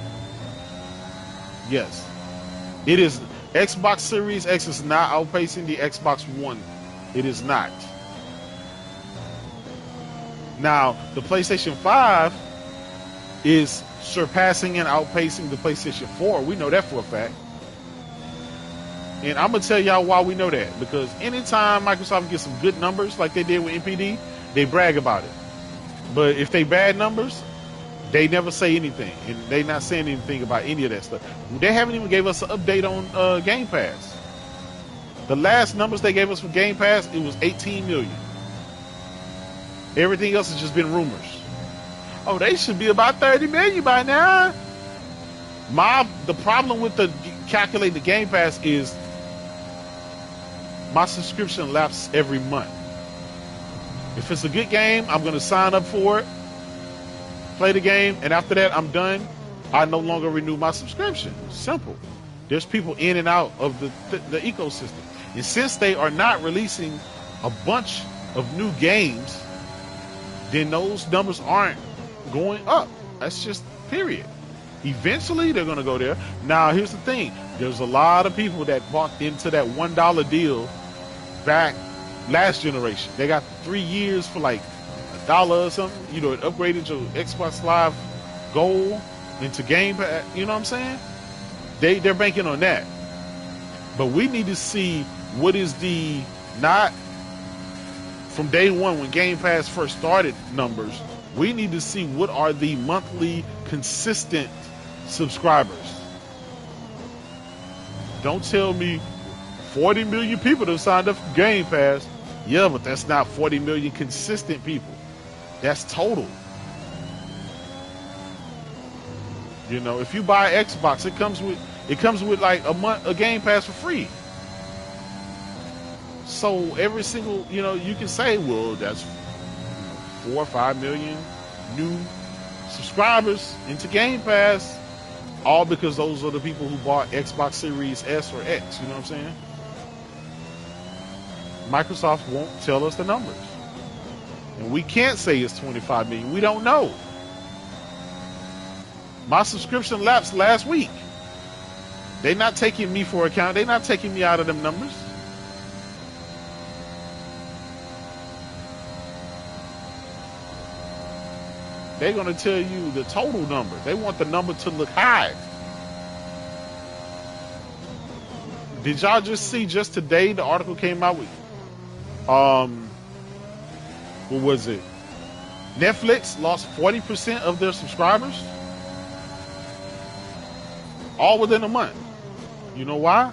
Yes, it is. Xbox Series X is not outpacing the Xbox One. It is not. Now, the PlayStation 5 is surpassing and outpacing the PlayStation 4. We know that for a fact. And I'm going to tell y'all why we know that. Because anytime Microsoft gets some good numbers like they did with NPD, they brag about it. But if they bad numbers, they never say anything. And they not saying anything about any of that stuff. They haven't even gave us an update on Game Pass. The last numbers they gave us for Game Pass, it was 18 million. Everything else has just been rumors. Oh, they should be about 30 million by now. The problem with the calculate the Game Pass is my subscription lapses every month. If it's a good game, I'm going to sign up for it, play the game, and after that, I'm done. I no longer renew my subscription. Simple. There's people in and out of the ecosystem. And since they are not releasing a bunch of new games, then those numbers aren't going up. That's just period. Eventually, they're going to go there. Now, here's the thing. There's a lot of people that bought into that $1 deal back last generation. They got 3 years for like $1 or something. You know, it upgraded your Xbox Live Gold into Game Pass. You know what I'm saying? They're banking on that. But we need to see what is the, not from day one when Game Pass first started numbers. We need to see what are the monthly consistent subscribers. Don't tell me 40 million people have signed up for Game Pass. Yeah, but that's not 40 million consistent people. That's total. You know, if you buy Xbox, it comes with like a Game Pass for free. So every single, you know, you can say, well, that's 4 or 5 million new subscribers into Game Pass, all because those are the people who bought Xbox Series S or X. You know what I'm saying? Microsoft won't tell us the numbers, and we can't say it's 25 million. We don't know. My subscription lapsed last week. They're not taking me for account. They're not taking me out of them numbers. They're going to tell you the total number. They want the number to look high. Did y'all just see just today the article came out with, what was it? Netflix lost 40% of their subscribers all within a month. You know why?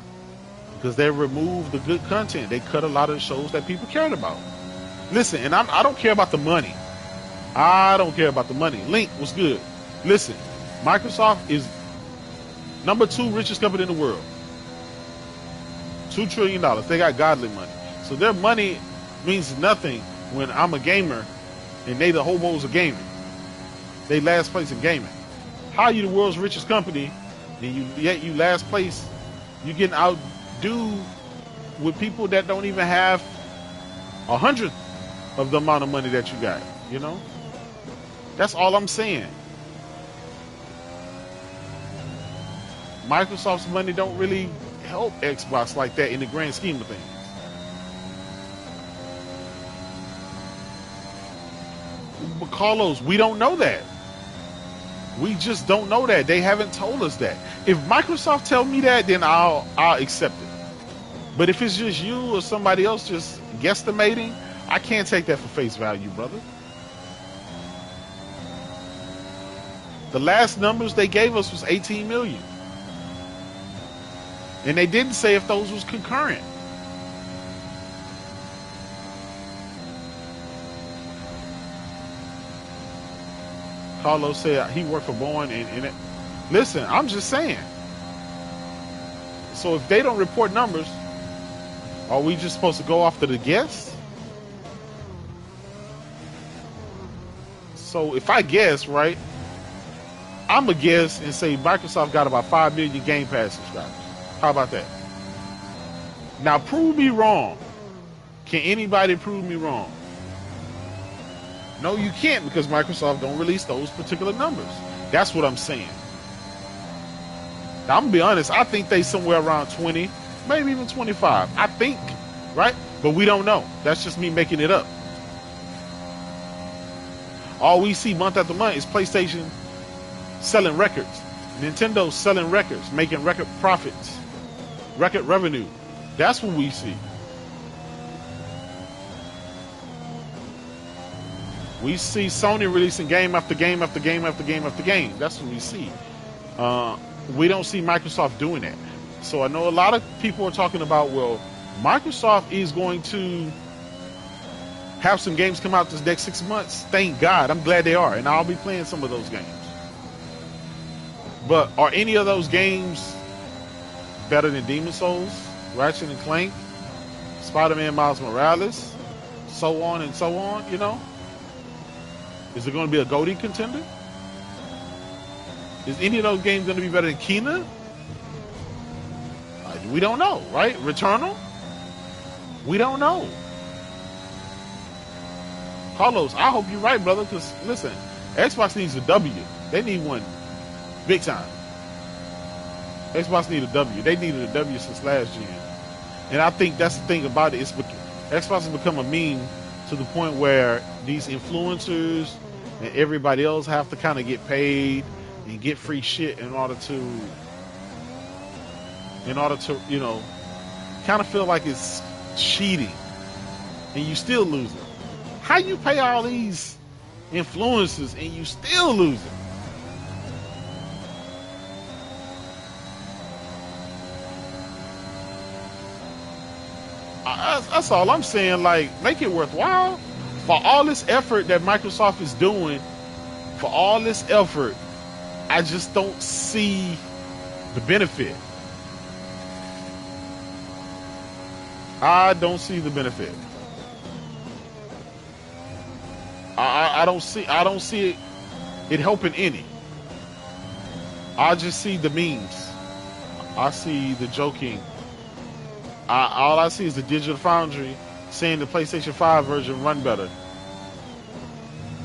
Because they removed the good content. They cut a lot of the shows that people cared about. Listen, and I don't care about the money. I don't care about the money. Link was good. Listen, Microsoft is number 2 richest company in the world. $2 trillion. They got godly money. So their money means nothing when I'm a gamer and they the hobos of gaming. They last place in gaming. How are you the world's richest company and yet you last place? You getting outdo with people that don't even have 100th of the amount of money that you got. You know, that's all I'm saying. Microsoft's money don't really help Xbox like that in the grand scheme of things. But Carlos, we don't know that. We just don't know that. They haven't told us that. If Microsoft tell me that, then I'll accept it. But if it's just you or somebody else just guesstimating, I can't take that for face value, brother. The last numbers they gave us was 18 million. And they didn't say if those was concurrent. Carlos said he worked for Boeing and listen, I'm just saying. So if they don't report numbers, are we just supposed to go after the guess? So if I guess, right, I'm going to guess and say Microsoft got about 5 million Game Pass subscribers. How about that? Now prove me wrong. Can anybody prove me wrong? No, you can't, because Microsoft don't release those particular numbers. That's what I'm saying. Now, I'm gonna be honest, I think they somewhere around 20, maybe even 25. I think, right? But we don't know. That's just me making it up. All we see month after month is PlayStation selling records, Nintendo selling records, making record profits, record revenue. That's what we see. We see Sony releasing game after game after game after game after game. That's what we see. We don't see Microsoft doing that. So I know a lot of people are talking about, well, Microsoft is going to have some games come out this next 6 months. Thank God. I'm glad they are. And I'll be playing some of those games. But are any of those games better than Demon's Souls, Ratchet and Clank, Spider-Man Miles Morales, so on and so on, you know? Is it going to be a GOTY contender? Is any of those games going to be better than Kena? We don't know, right? Returnal? We don't know. Carlos, I hope you're right, brother, because, listen, Xbox needs a W. They need one big time. Xbox need a W. They needed a W since last gen. And I think that's the thing about it. Xbox has become a meme to the point where these influencers and everybody else have to kind of get paid and get free shit in order to, you know, kind of feel like it's cheating, and you still losing. How you pay all these influencers and you still losing? That's all I'm saying. Like, make it worthwhile. For all this effort that Microsoft is doing, for all this effort, I just don't see the benefit. I don't see the benefit. I don't see it helping any. I just see the memes. I see the joking. All I see is the Digital Foundry saying the PlayStation 5 version run better.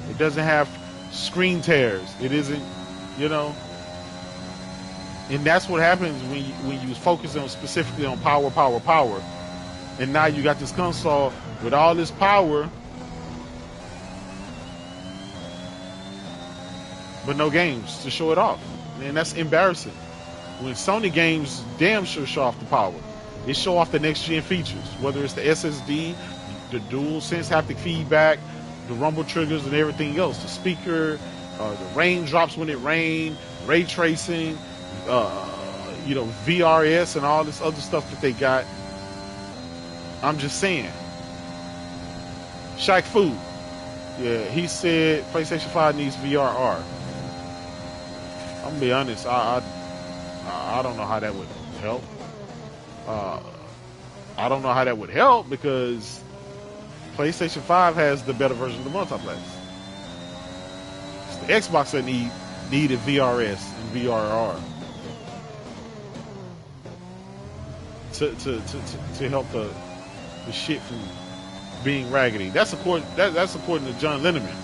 It doesn't have screen tears. It isn't, you know. And that's what happens when you focus on specifically on power. And now you got this console with all this power, but no games to show it off. And that's embarrassing. When Sony games damn sure show off the power. They show off the next gen features, whether it's the SSD, the dual sense haptic feedback, the rumble triggers and everything else, the speaker, the raindrops when it rains, ray tracing, you know, VRS and all this other stuff that they got. I'm just saying. Shaq Fu, yeah, he said PlayStation 5 needs VRR. I'm gonna be honest, I don't know how that would help. I don't know how that would help because PlayStation 5 has the better version of the multiplayer. It's the Xbox that needed VRS and VRR. to help the shit from being raggedy. That's according to John Linneman.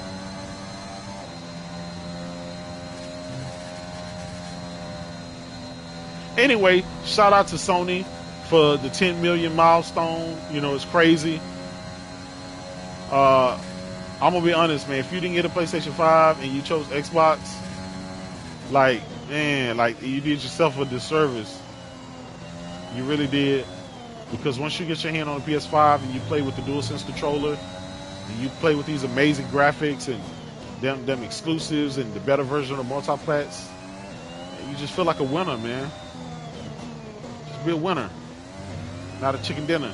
Anyway, shout out to Sony for the 10 million milestone. You know, it's crazy. I'm gonna be honest, man. If you didn't get a PlayStation 5 and you chose Xbox, like, man, like you did yourself a disservice. You really did. Because once you get your hand on the PS5 and you play with the DualSense controller, and you play with these amazing graphics and them exclusives and the better version of multiplats, you just feel like a winner, man. Just be a winner, not a chicken dinner.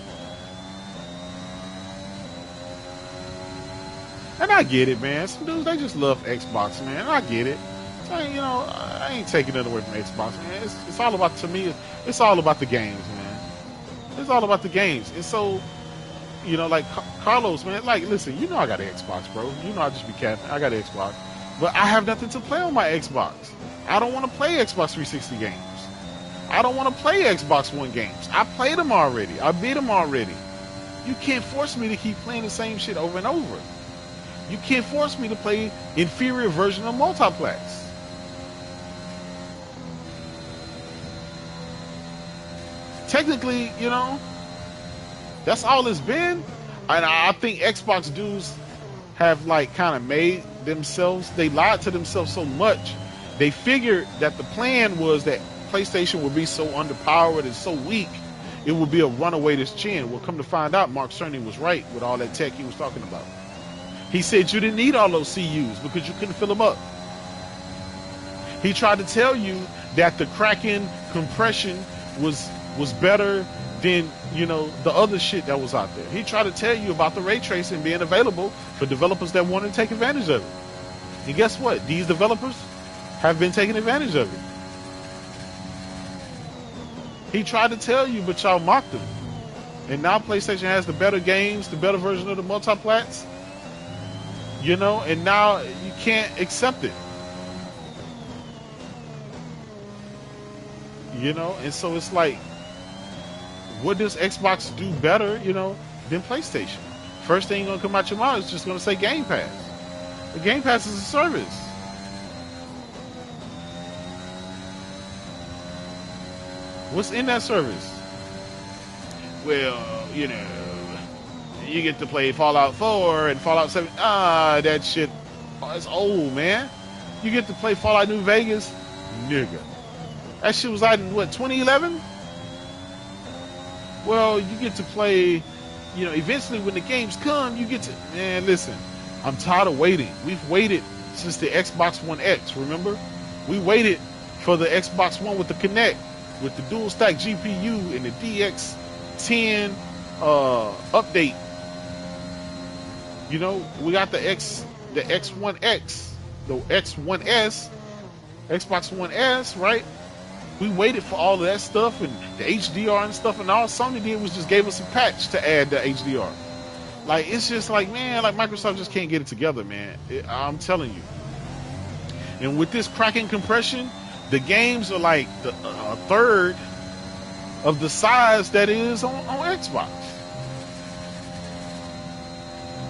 And I get it, man. Some dudes, they just love Xbox, man. I get it. So, you know, I ain't taking it away from Xbox, man. It's all about, to me, it's all about the games, man. It's all about the games. And so, you know, like Carlos, man, like, listen, you know I got an Xbox, bro. You know I just be capping. I got an Xbox. But I have nothing to play on my Xbox. I don't want to play Xbox 360 games. I don't want to play Xbox One games. I played them already. I beat them already. You can't force me to keep playing the same shit over and over. You can't force me to play inferior version of multiplats. Technically, you know, that's all it's been. And I think Xbox dudes have like kind of made themselves, they lied to themselves so much. They figured that the plan was that PlayStation would be so underpowered and so weak, it would be a runaway this chin. Well, come to find out, Mark Cerny was right with all that tech he was talking about. He said you didn't need all those CUs because you couldn't fill them up. He tried to tell you that the Kraken compression was better than, you know, the other shit that was out there. He tried to tell you about the ray tracing being available for developers that want to take advantage of it. And guess what? These developers have been taking advantage of it. He tried to tell you, but y'all mocked him. And now PlayStation has the better games, the better version of the multiplats. You know, and now you can't accept it. You know, and so it's like, what does Xbox do better, you know, than PlayStation? First thing gonna come out your mouth is just gonna say Game Pass. The Game Pass is a service. What's in that service? Well, you know, you get to play Fallout 4 and Fallout 7. That shit, it's old, man. You get to play Fallout New Vegas, nigga. That shit was out in, what, 2011? Well, you get to play, you know, eventually when the games come, you get to, man, listen, I'm tired of waiting. We've waited since the Xbox One X, remember? We waited for the Xbox One with the Kinect, with the dual stack GPU and the DX10 update. You know, we got the X1X, the X1S, Xbox One S, right? We waited for all of that stuff and the HDR and stuff, and all Sony did was just gave us a patch to add the HDR. Like, it's just like, man, like Microsoft just can't get it together, man. I'm telling you. And with this Kraken compression, the games are like a third of the size that is on Xbox.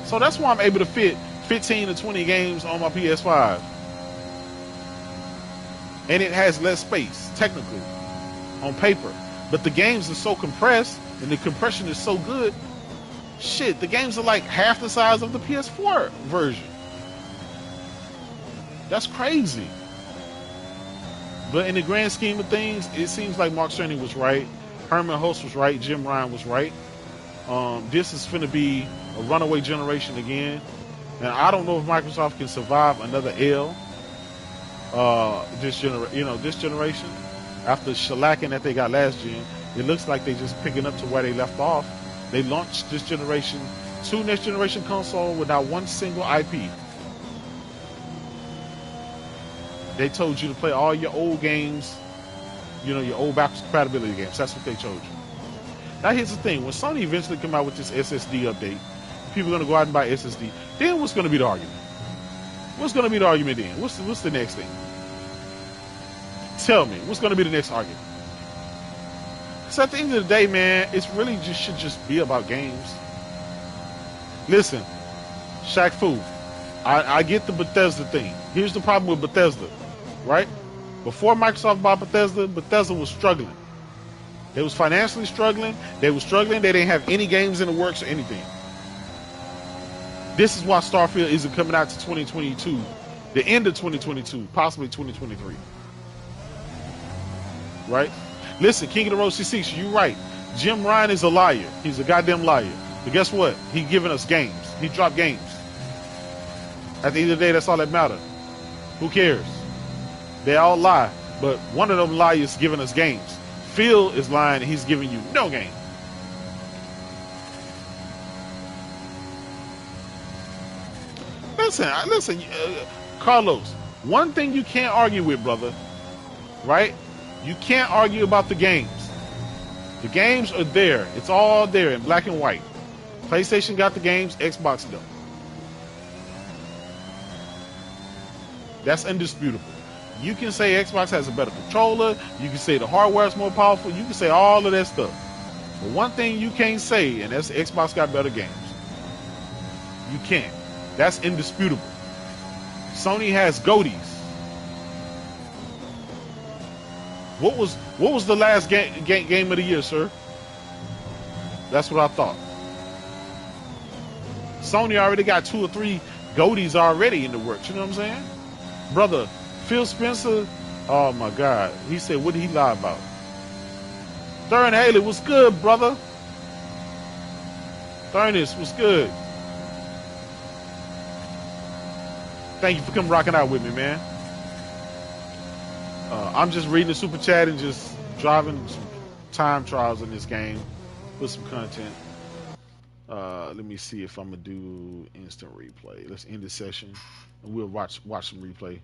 So that's why I'm able to fit 15 to 20 games on my PS5. And it has less space, technically, on paper. But the games are so compressed, and the compression is so good, shit, the games are like half the size of the PS4 version. That's crazy. But in the grand scheme of things, it seems like Mark Cerny was right, Hermann Hulst was right, Jim Ryan was right. This is finna be a runaway generation again. And I don't know if Microsoft can survive another L. This generation, after shellacking that they got last gen, it looks like they just picking up to where they left off. They launched this generation 2 next generation console without one single IP. They told you to play all your old games, you know, your old backwards compatibility games. That's what they told you. Now here's the thing: when Sony eventually come out with this SSD update, people are gonna go out and buy SSD. Then what's gonna be the argument? What's going to be the argument then? What's the next thing? Tell me, what's going to be the next argument? So at the end of the day, man, it's really just should just be about games. Listen, Shaq Fu, I get the Bethesda thing. Here's the problem with Bethesda, right? Before Microsoft bought Bethesda, Bethesda was struggling. They was financially struggling. They were struggling. They didn't have any games in the works or anything. This is why Starfield isn't coming out to 2022, the end of 2022, possibly 2023. Right? Listen, King of the Road C6, you're right. Jim Ryan is a liar. He's a goddamn liar. But guess what? He giving us games. He dropped games. At the end of the day, that's all that matters. Who cares? They all lie. But one of them liars giving us games. Phil is lying and he's giving you no game. Listen, Carlos, one thing you can't argue with, brother, right? You can't argue about the games. The games are there. It's all there in black and white. PlayStation got the games, Xbox don't. That's indisputable. You can say Xbox has a better controller. You can say the hardware is more powerful. You can say all of that stuff. But one thing you can't say, and that's Xbox got better games. You can't. That's indisputable. Sony has goatees. What was the last game of the year, sir? That's what I thought. Sony already got 2 or 3 goatees already in the works. You know what I'm saying? Brother, Phil Spencer, oh my God. He said, what did he lie about? Thurn Haley, what's good, brother? Thurnis, what's good? Thank you for coming rocking out with me, man. I'm just reading the super chat and just driving some time trials in this game with some content. Let me see if I'm gonna do instant replay. Let's end the session and we'll watch some replay.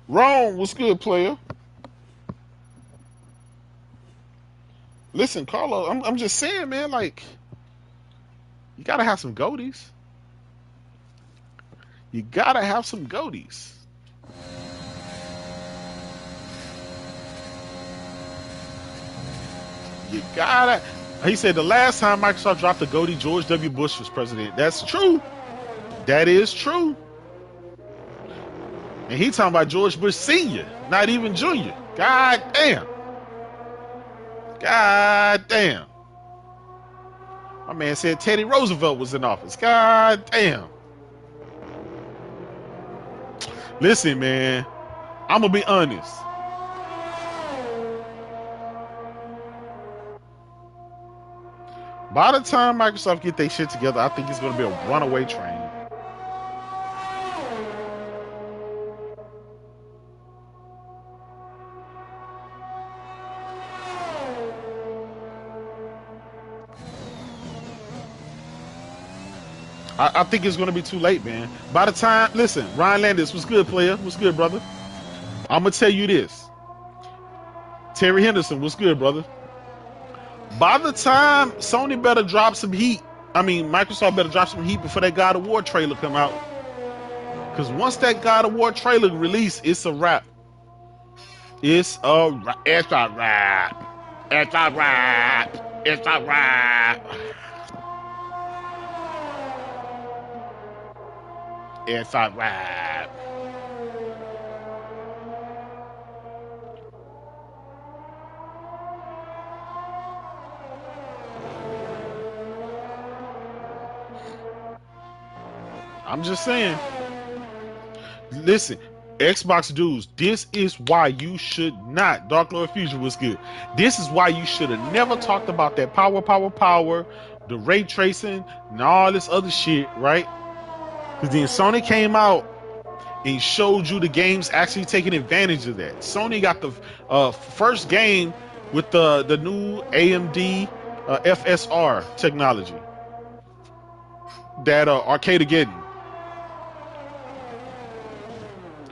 Rome, what's good, player? Listen, Carlos, I'm just saying, man, like, you gotta have some goatees. You gotta have some goatees. You gotta. He said the last time Microsoft dropped a goatee, George W. Bush was president. That's true. That is true. And he talking about George Bush Sr., not even Jr. God damn. God damn. My man said Teddy Roosevelt was in office. God damn. Listen, man, I'm gonna be honest. By the time Microsoft get their shit together, I think it's gonna be a runaway train. I think it's going to be too late, man. By the time, listen, Ryan Landis, what's good, player? What's good, brother? I'm going to tell you this. Terry Henderson, what's good, brother? By the time Sony better drop some heat, Microsoft better drop some heat before that God of War trailer come out. Because once that God of War trailer release, it's a wrap. It's a wrap. It's a wrap. It's a wrap. It's a wrap. It's a wrap. I'm just saying. Listen, Xbox dudes, this is why you should not. Dark Lord Fusion was good. This is why you should have never talked about that power, the ray tracing, and all this other shit, right? Because then Sony came out and showed you the games actually taking advantage of that. Sony got the first game with the new AMD FSR technology that Arcade-Ageddon.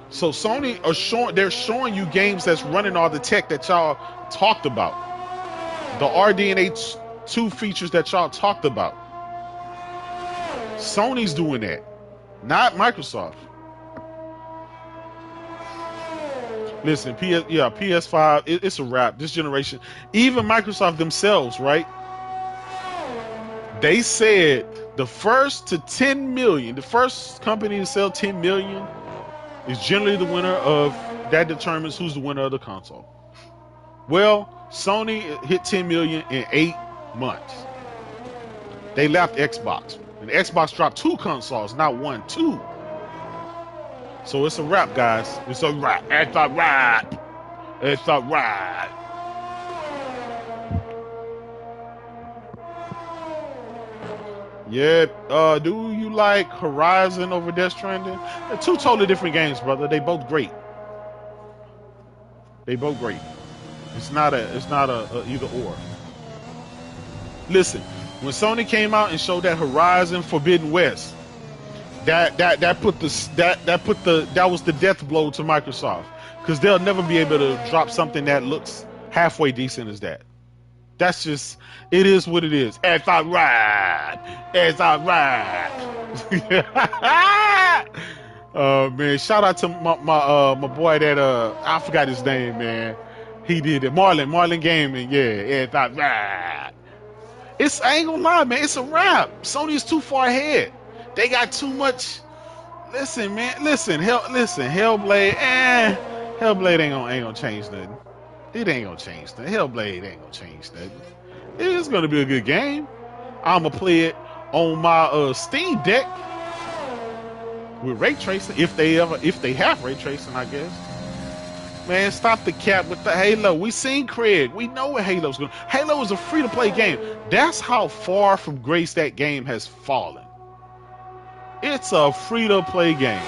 So Sony they're showing you games that's running all the tech that y'all talked about. The RDNA 2 features that y'all talked about. Sony's doing that. Not Microsoft. Listen, PS5, it's a wrap. This generation, even Microsoft themselves, right? They said the first to 10 million, the first company to sell 10 million is generally the winner of that determines who's the winner of the console. Well, Sony hit 10 million in 8 months. They left Xbox. And Xbox dropped 2 consoles, not 1, 2. So it's a wrap, guys. It's a wrap. It's a wrap. It's a wrap. Yeah. Do you like Horizon over Death Stranding? They're 2 totally different games, brother. They both great. They both great. It's not a either or. Listen, when Sony came out and showed that Horizon Forbidden West, that was the death blow to Microsoft, because they'll never be able to drop something that looks halfway decent as that. That's just, it is what it is. It's a ride. It's a ride. Man, shout out to my boy that I forgot his name, man. He did it. Marlon Gaming. Yeah, it's a ride. I ain't gonna lie, man. It's a wrap. Sony's too far ahead. They got too much. Listen, man. Listen. Hellblade. Hellblade ain't gonna change nothing. It ain't gonna change nothing. Hellblade ain't gonna change nothing. It's gonna be a good game. I'ma play it on my Steam Deck with ray tracing, if they have ray tracing, I guess. Man, stop the cap with the Halo. We seen Craig. We know what Halo's going. Halo is a free-to-play game. That's how far from grace that game has fallen. It's a free-to-play game.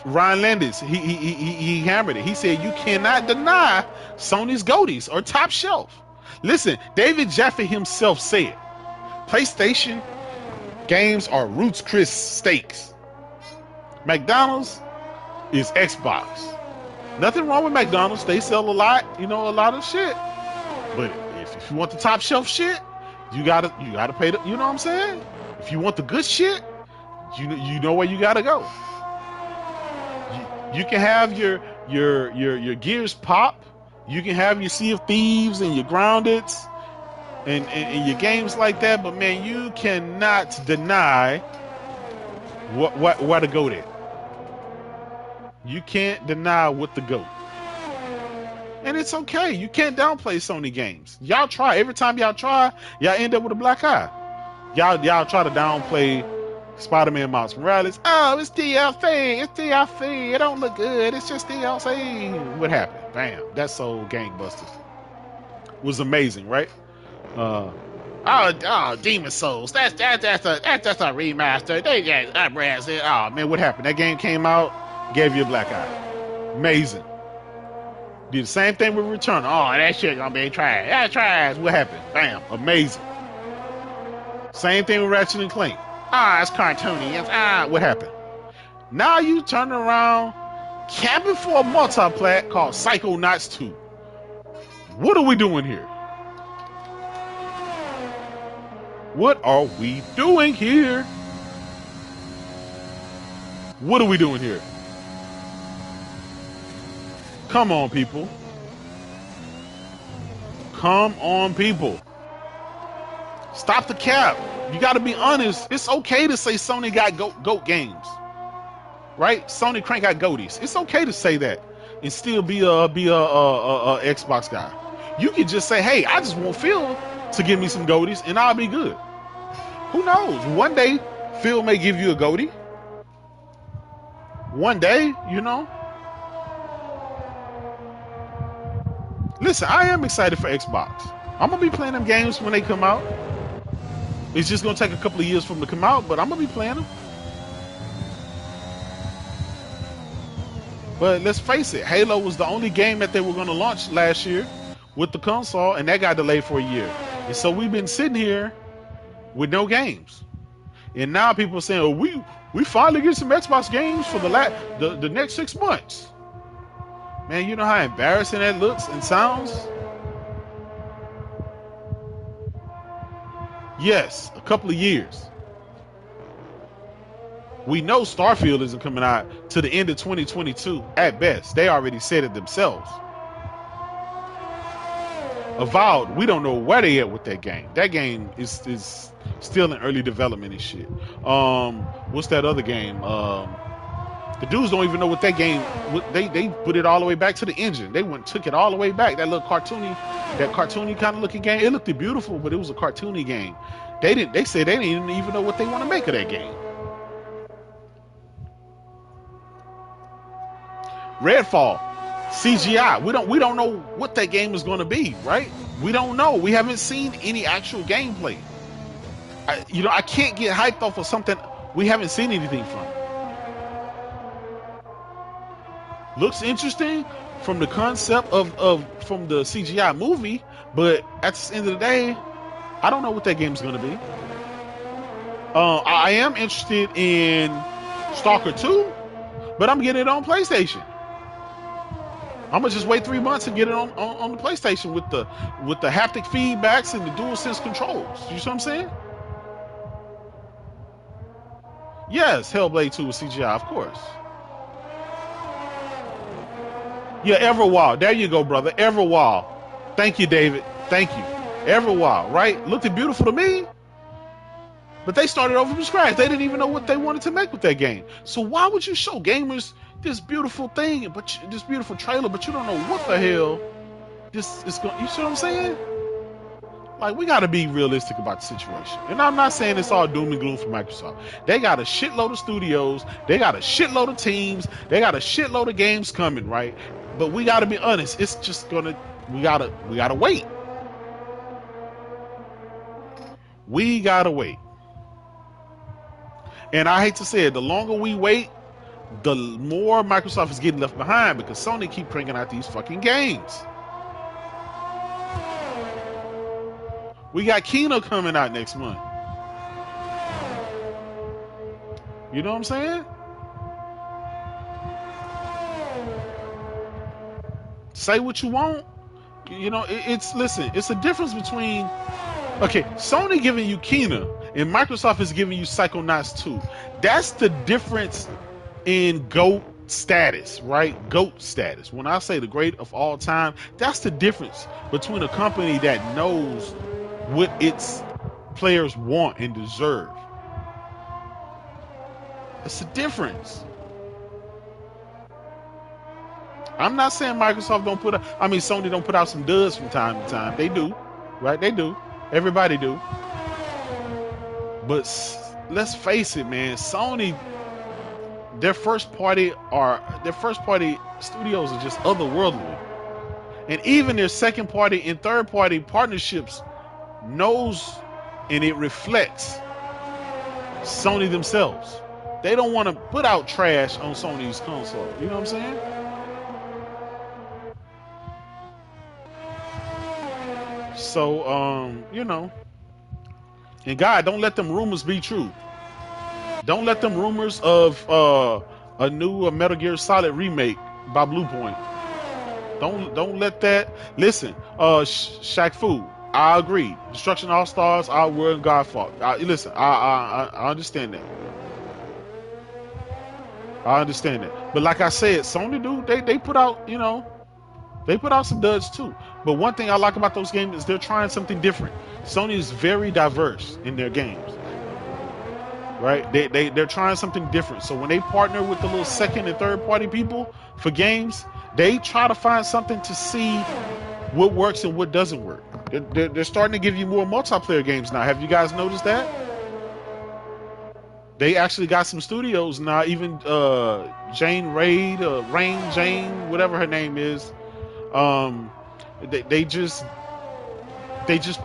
Ryan Landis, he hammered it. He said you cannot deny Sony's goatees or top shelf. Listen, David Jaffe himself said, PlayStation games are Roots Chris steaks. McDonald's is Xbox. Nothing wrong with McDonald's. They sell a lot of shit. But if you want the top shelf shit, you gotta pay the, you know what I'm saying? If you want the good shit, you know where you gotta go. You can have your Gears Pop, you can have your Sea of Thieves and your Grounded and your games like that, but man, you cannot deny what to go there. You can't deny what the GOAT. And it's okay. You can't downplay Sony games. Y'all try. Every time y'all try, y'all end up with a black eye. Y'all try to downplay Spider-Man Miles Morales. Oh, it's DLC. It's DLC. It don't look good. It's just DLC. What happened? Bam. That's so gangbusters. It was amazing, right? Demon Souls. That's just a remaster. They just upgrades it. Oh man, what happened? That game came out, gave you a black eye. Amazing. Did the same thing with Return. Oh, that shit gonna be trash. That's trash. What happened? Bam. Amazing. Same thing with Ratchet and Clank. It's cartoony. What happened? Now you turn around, camping for a multiplat called Psychonauts 2. What are we doing here? What are we doing here? What are we doing here? Come on, people. Come on, people. Stop the cap. You got to be honest. It's okay to say Sony got GOAT games, right? Sony Crank got GOATies. It's okay to say that and still be a Xbox guy. You can just say, hey, I just want Phil to give me some GOATies and I'll be good. Who knows? One day Phil may give you a GOATie. One day, you know. Listen, I am excited for Xbox. I'm gonna be playing them games when they come out. It's just gonna take a couple of years for them to come out, but I'm gonna be playing them. But let's face it, Halo was the only game that they were gonna launch last year with the console, and that got delayed for a year. And so we've been sitting here with no games. And now people are saying, oh, we finally get some Xbox games for the next 6 months. Man, you know how embarrassing that looks and sounds? Yes, a couple of years. We know Starfield isn't coming out to the end of 2022 at best. They already said it themselves. Avowed, we don't know where they at with that game. That game is still in early development and shit. What's that other game? The dudes don't even know what that game. They put it all the way back to the engine. They took it all the way back. That cartoony kind of looking game. It looked beautiful, but it was a cartoony game. They said they didn't even know what they want to make of that game. Redfall, CGI. We don't know what that game is going to be, right? We don't know. We haven't seen any actual gameplay. I can't get hyped off of something we haven't seen anything from. Looks interesting from the concept from the CGI movie, but at the end of the day, I don't know what that game's going to be. I am interested in Stalker 2, but I'm getting it on PlayStation. I'm gonna just wait 3 months and get it on the PlayStation with the haptic feedbacks and the DualSense controls. You see what I'm saying? Yes, Hellblade 2 with CGI, of course. Yeah, Everwild. There you go, brother. Everwild. Thank you, David. Thank you. Everwild, right? Looked beautiful to me. But they started over from scratch. They didn't even know what they wanted to make with that game. So why would you show gamers this beautiful thing, this beautiful trailer, but you don't know what the hell this is going? You see what I'm saying? Like, we got to be realistic about the situation. And I'm not saying it's all doom and gloom for Microsoft. They got a shitload of studios. They got a shitload of teams. They got a shitload of games coming, right? But we got to be honest. It's just gonna. We gotta wait. We gotta wait. And I hate to say it, the longer we wait, the more Microsoft is getting left behind because Sony keep bringing out these fucking games. We got Kino coming out next month. You know what I'm saying? Say what you want. It's a difference between, okay, Sony giving you Kino and Microsoft is giving you Psychonauts 2. That's the difference in GOAT status, right? GOAT status. When I say the great of all time, that's the difference between a company that knows what its players want and deserve. It's the difference. I'm not saying Microsoft don't put out, Sony don't put out some duds from time to time. They do, right? They do. Everybody do. But let's face it, man. Sony, their first party studios are just otherworldly, and even their second party and third party partnerships knows and it reflects Sony themselves. They don't want to put out trash on Sony's console. You know what I'm saying? So, and God, don't let them rumors be true. Don't let them rumors of a new Metal Gear Solid remake by Bluepoint. Don't let that. Listen, Shaq Fu, I agree. Destruction All Stars, our world Godfather. Listen, I understand that. I understand that. But like I said, Sony they put out, they put out some duds too. But one thing I like about those games is they're trying something different. Sony is very diverse in their games, right? They're trying something different. So when they partner with the little second and third party people for games, they try to find something to see what works and what doesn't work. They're starting to give you more multiplayer games now. Have you guys noticed that? They actually got some studios now. Even Rain Jane, whatever her name is. They just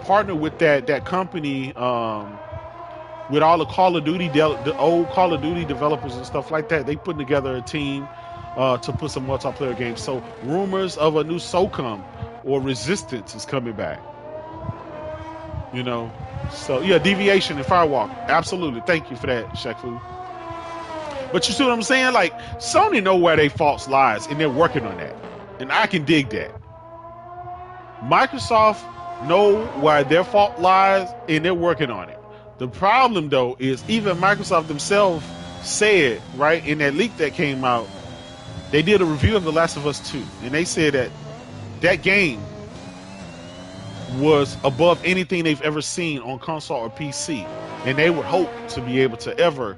partner with that company with all the Call of Duty, the old Call of Duty developers and stuff like that. They putting together a team to put some multiplayer games. So rumors of a new SOCOM or Resistance is coming back. So yeah, Deviation and Firewalk. Absolutely, thank you for that, Shaq Fu. But you see what I'm saying? Like, Sony know where their faults lies, and they're working on that, and I can dig that. Microsoft know where their fault lies, and they're working on it. The problem, though, is even Microsoft themselves said, right, in that leak that came out, they did a review of The Last of Us 2, and they said that that game was above anything they've ever seen on console or PC, and they would hope to be able to ever,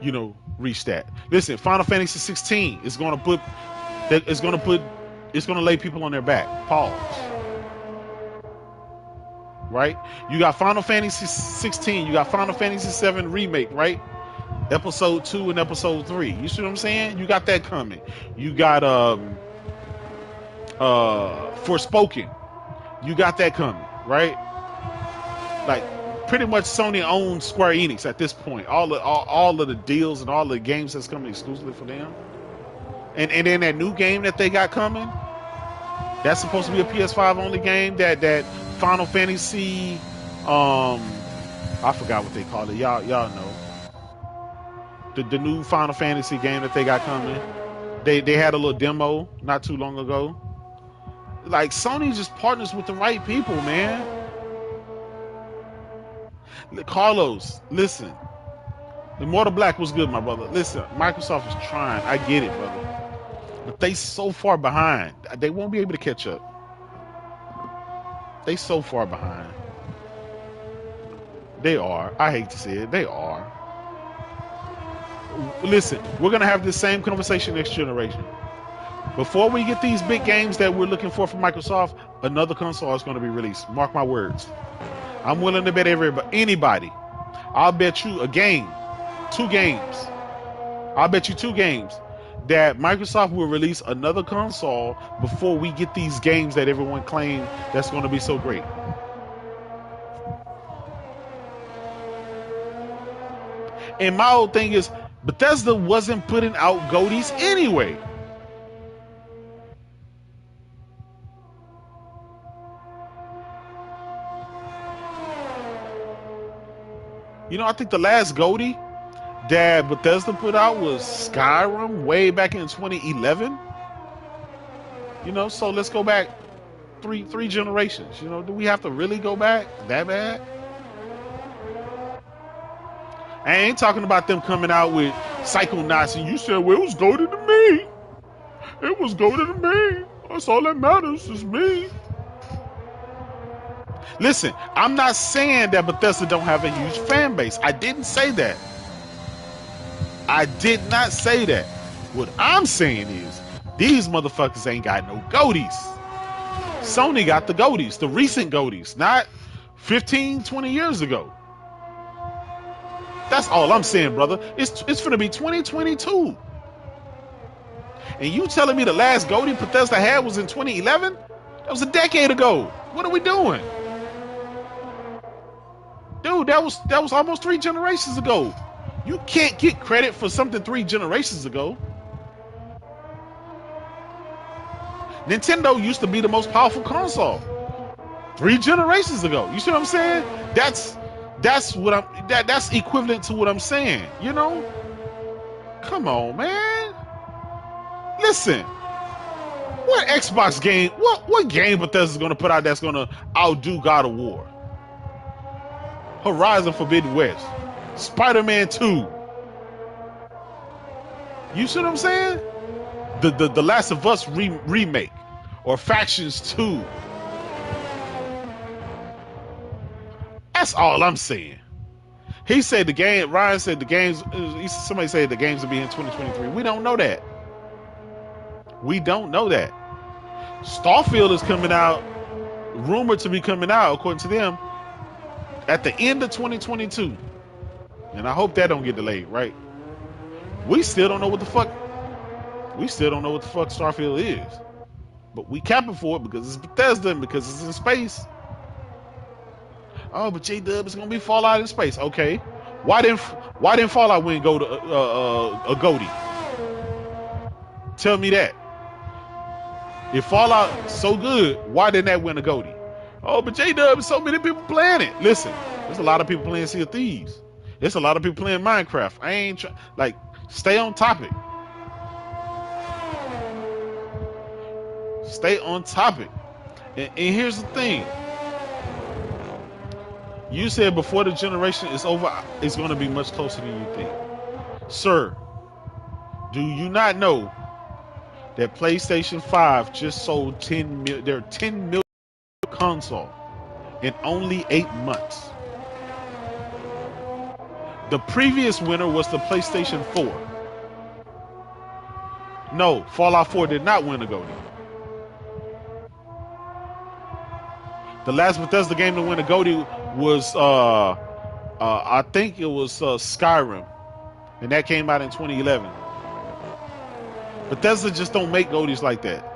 you know, reach that. Listen, Final Fantasy 16 is going to put that is going to put it's going to lay people on their back. Pause. Right? You got Final Fantasy 16, you got Final Fantasy 7 remake, right? Episode 2 and episode 3. You see what I'm saying? You got that coming. You got Forspoken. You got that coming, right? Like pretty much Sony owns Square Enix at this point. All of the deals and all the games that's coming exclusively for them. And then that new game that they got coming, that's supposed to be a PS5 only game. That Final Fantasy, I forgot what they call it. Y'all know. The new Final Fantasy game that they got coming. They had a little demo not too long ago. Like, Sony just partners with the right people, man. Carlos, listen. Immortal Black was good, my brother. Listen, Microsoft is trying. I get it, brother. But they so far behind. They won't be able to catch up. They so far behind. They are. I hate to say it. They are. Listen, we're going to have this same conversation next generation. Before we get these big games that we're looking for from Microsoft, another console is going to be released. Mark my words. I'm willing to bet anybody. I'll bet you a game, 2 games. I'll bet you 2 games that Microsoft will release another console before we get these games that everyone claims that's going to be so great. And my whole thing is, Bethesda wasn't putting out goatees anyway. You know, I think the last goatee that Bethesda put out was Skyrim way back in 2011. You know, so let's go back three generations. You know, do we have to really go back that bad? I ain't talking about them coming out with Psychonauts and you said, well, it was goated to me. It was goated to me. That's all that matters is me. Listen, I'm not saying that Bethesda don't have a huge fan base. I didn't say that. I did not say that. What I'm saying is, these motherfuckers ain't got no goatees. Sony got the goatees, the recent goatees, not 15, 20 years ago. That's all I'm saying, brother. It's gonna be 2022. And you telling me the last goatee Bethesda had was in 2011? That was a decade ago. What are we doing? Dude, that was almost 3 generations ago. You can't get credit for something 3 generations ago. Nintendo used to be the most powerful console 3 generations ago. You see what I'm saying? That's equivalent to what I'm saying. You know? Come on, man. Listen. What Xbox game? What game Bethesda's gonna put out that's gonna outdo God of War? Horizon Forbidden West, Spider-Man 2. You see what I'm saying? The Last of Us remake or Factions 2. That's all I'm saying. He said the game. Ryan said the games. Somebody said the games will be in 2023. We don't know that. We don't know that. Starfield is coming out, rumored to be coming out, according to them, at the end of 2022. And I hope that don't get delayed, right? We still don't know what the fuck. We still don't know what the fuck Starfield is. But we capping for it because it's Bethesda and because it's in space. Oh, but Jaydub is gonna be Fallout in space. Okay. Why didn't Fallout win go to a goatee? Tell me that. If Fallout so good, why didn't that win a goatee? Oh, but Jaydub, so many people playing it. Listen, there's a lot of people playing Sea of Thieves. There's a lot of people playing Minecraft. I ain't stay on topic. Stay on topic. And here's the thing. You said before the generation is over, it's going to be much closer than you think. Sir, do you not know that PlayStation 5 just sold 10 million, their 10 million console in only 8 months? The previous winner was the PlayStation 4. No, Fallout 4 did not win a GOTY. The last Bethesda game to win a GOTY was, I think it was Skyrim, and that came out in 2011. Bethesda just don't make GOTYs like that.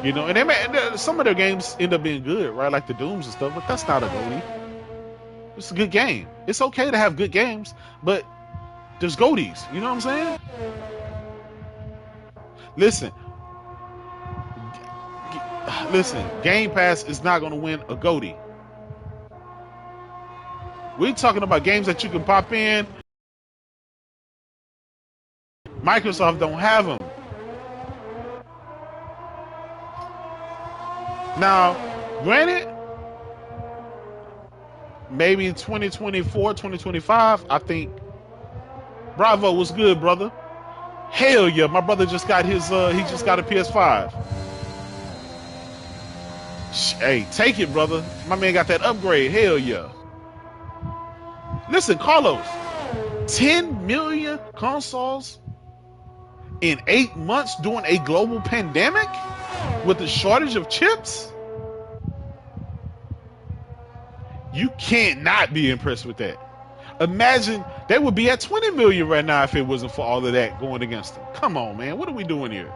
You know, and some of their games end up being good, right? Like the Dooms and stuff, but that's not a GOTY. It's a good game. It's okay to have good games, but there's GOTYs. You know what I'm saying? Listen, Game Pass is not going to win a GOTY. We're talking about games that you can pop in. Microsoft don't have them. Now, granted, maybe in 2024, 2025, I think. Bravo, what's good, brother? Hell yeah, my brother just got his, he just got a PS5. Hey, take it, brother. My man got that upgrade. Hell yeah. Listen, Carlos, 10 million consoles in 8 months during a global pandemic with a shortage of chips? You can't not be impressed with that. Imagine they would be at 20 million right now if it wasn't for all of that going against them. Come on, man. What are we doing here?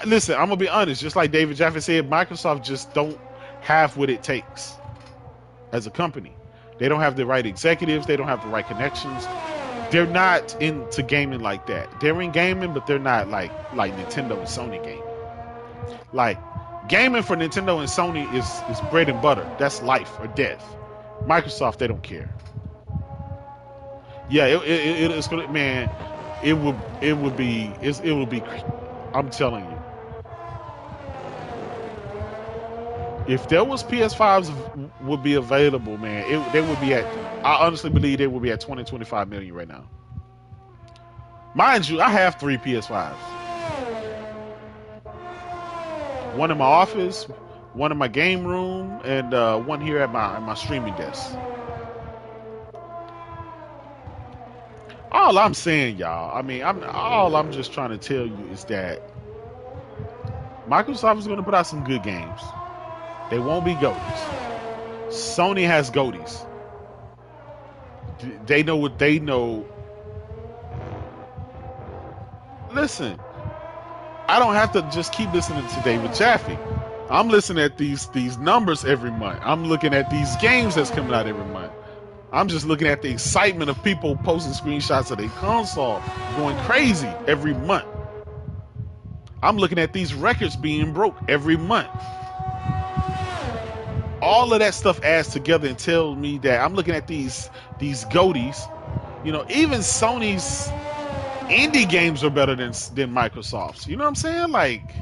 Listen, I'm going to be honest. Just like David Jaffe said, Microsoft just don't have what it takes as a company. They don't have the right executives. They don't have the right connections. They're not into gaming like that. They're in gaming, but they're not like Nintendo and Sony gaming. Like, gaming for Nintendo and Sony is bread and butter. That's life or death. Microsoft, they don't care. Yeah, it's gonna, man. It would be. I'm telling you, if there was PS5s would be available, man, they would be at. I honestly believe they would be at 20-25 million right now. Mind you, I have 3 PS5s. One in my office, one in my game room, and one here at my streaming desk. All I'm saying, y'all, I mean, I'm just trying to tell you is that Microsoft is going to put out some good games. They won't be GOTYs. Sony has GOTYs. They know what they know. Listen, I don't have to just keep listening to David Jaffe. I'm listening at these numbers every month. I'm looking at these games that's coming out every month. I'm just looking at the excitement of people posting screenshots of their console going crazy every month. I'm looking at these records being broke every month. All of that stuff adds together and tells me that I'm looking at these GOTYs. You know, even Sony's indie games are better than Microsoft's. You know what I'm saying? Like,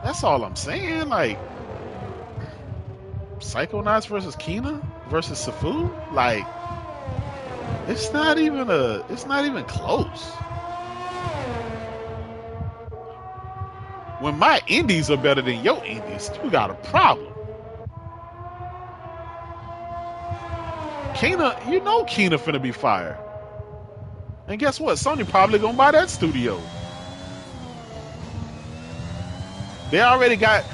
that's all I'm saying. Like, Psychonauts versus Kena versus Sifu. Like, it's not even close. When my indies are better than your indies, you got a problem. Kena, you know Kena finna be fire. And guess what? Sony probably gonna buy that studio. They already got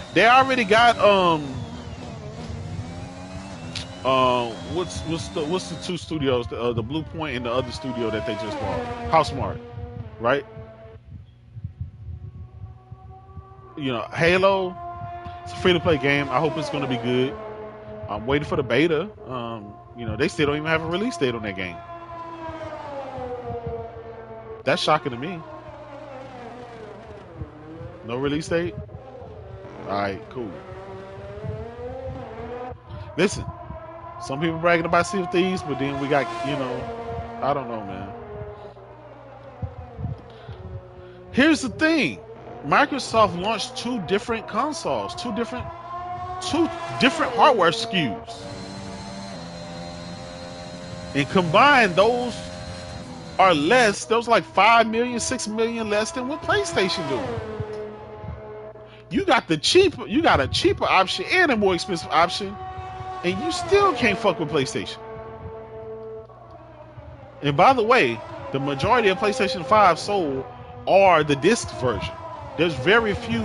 what's the 2 studios, the Blue Point and the other studio that they just bought, Housemarque, right? You know, Halo, it's a free-to-play game. I hope it's going to be good. I'm waiting for the beta. You know, they still don't even have a release date on that game. That's shocking to me. No release date? Alright, cool. Listen, some people bragging about Sea of Thieves, but then we got, you know, I don't know, man. Here's the thing. Microsoft launched 2 different consoles, 2 different two different hardware SKUs. And combined, those are less. Those like 5 million, 6 million less than what PlayStation do. You got a cheaper option and a more expensive option, and you still can't fuck with PlayStation. And by the way, the majority of PlayStation 5 sold are the disc version. There's very few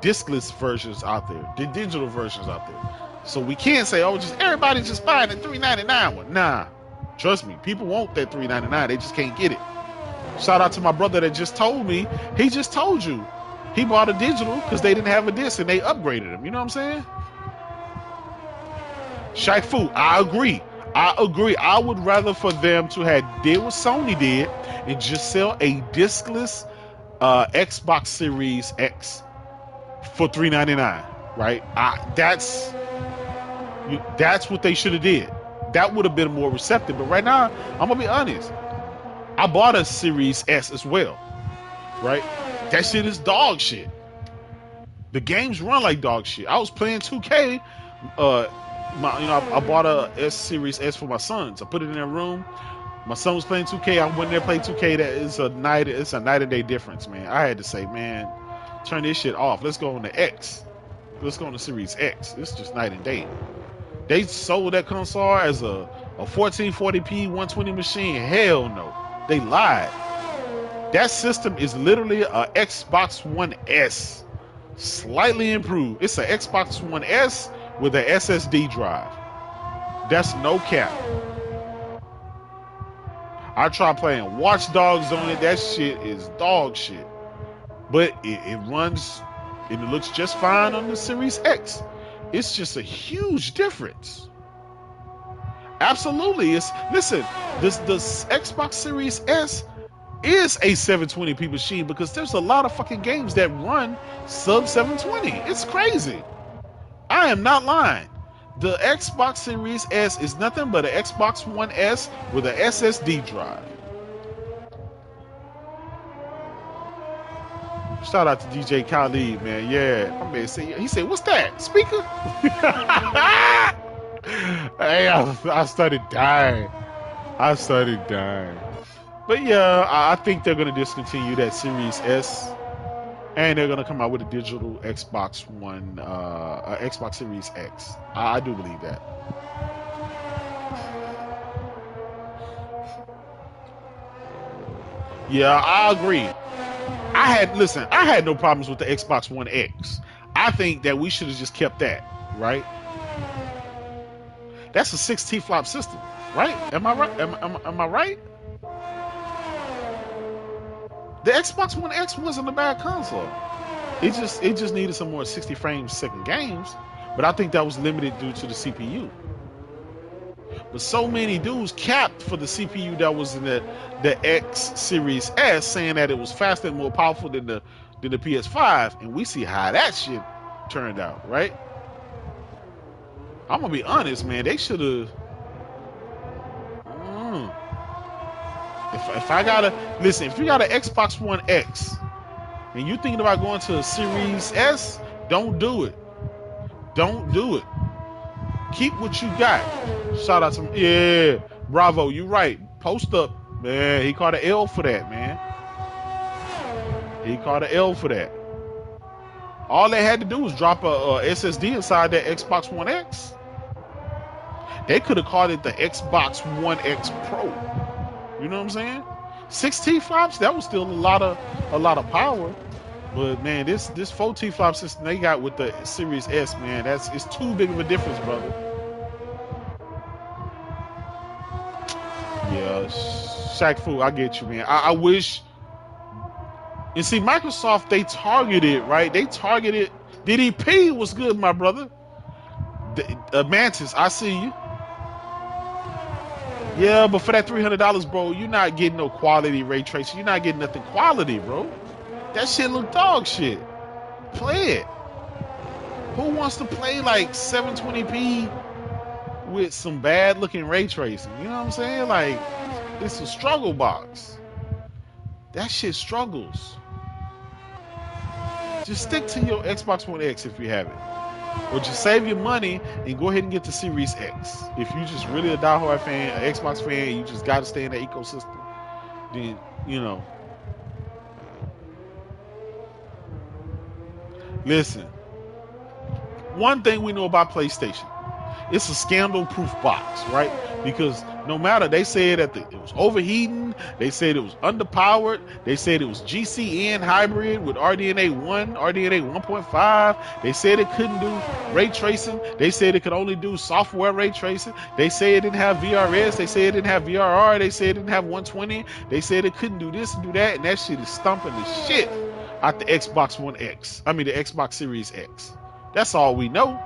discless versions out there, the digital versions out there. So we can't say, oh, just everybody's just buying the $399 one. Nah, trust me, people want that $399. They just can't get it. Shout out to my brother that just told me. He just told you he bought a digital because they didn't have a disc and they upgraded him. You know what I'm saying? Shaq Fu, I agree. I would rather for them to have did what Sony did and just sell a discless Xbox Series X for $399, right? That's what they should have did. That would have been more receptive. But right now, I'm gonna be honest. I bought a Series S as well, right? That shit is dog shit. The games run like dog shit. I was playing 2K. I bought a S Series S for my sons. I put it in their room. My son was playing 2K. I went there playing 2K. It's a night and day difference, man. I had to say, man, turn this shit off. Let's go on the X. Let's go on the Series X. It's just night and day. They sold that console as a 1440p 120 machine. Hell no. They lied. That system is literally a Xbox One S. Slightly improved. It's an Xbox One S with an SSD drive. That's no cap. I tried playing Watch Dogs on it. That shit is dog shit. But it runs and it looks just fine on the Series X. It's just a huge difference. Absolutely. Listen, the Xbox Series S is a 720p machine because there's a lot of fucking games that run sub 720. It's crazy. I am not lying. The Xbox Series S is nothing but an Xbox One S with an SSD drive. Shout out to DJ Khalid, man. Yeah, my man said, he said, "What's that? Speaker?" Hey, I started dying. But yeah, I think they're gonna discontinue that Series S, and they're gonna come out with a digital Xbox One, Xbox Series X. I do believe that. Yeah, I agree. I had no problems with the Xbox One X. I think that we should have just kept that, right? That's a 6 T-flop system, right? Am I right? Am I right? The Xbox One X wasn't a bad console. It just needed some more 60 frames per second games, but I think that was limited due to the CPU. But so many dudes capped for the CPU that was in the X Series S, saying that it was faster and more powerful than the PS5, and we see how that shit turned out, right? I'm gonna be honest, man. They should have. If I gotta listen, if you got an Xbox One X and you thinking about going to a Series S, don't do it. Don't do it. Keep what you got. Shout out to yeah, bravo. You right. Post up, man. He caught an L for that, man. He caught an L for that. All they had to do was drop a SSD inside that Xbox One X. They could have called it the Xbox One X Pro. You know what I'm saying? 6 T-flops, that was still a lot of power. But man, this 4 T-flop system they got with the Series S, man, it's too big of a difference, brother. Yeah, Shaq Fu, I get you, man. I wish. And see, Microsoft, they targeted, right? They targeted. DDP was good, my brother. Mantis, I see you. Yeah, but for that $300, bro, you're not getting no quality ray tracing. You're not getting nothing quality, bro. That shit look dog shit. Play it. Who wants to play like 720p with some bad looking ray tracing? You know what I'm saying? Like, it's a struggle box. That shit struggles. Just stick to your Xbox One X if you have it. or just save your money and go ahead and get the Series X. If you just really a diehard fan, an Xbox fan, you just got to stay in the ecosystem. Then listen. One thing we know about PlayStation. It's a scandal-proof box, right? Because no matter, they said that it was overheating, they said it was underpowered, they said it was GCN hybrid with RDNA 1, RDNA 1.5, they said it couldn't do ray tracing, they said it could only do software ray tracing, they said it didn't have VRS, they said it didn't have VRR, they said it didn't have 120, they said it couldn't do this and do that, and that shit is stumping the shit out the Xbox One X. I mean the Xbox Series X. That's all we know.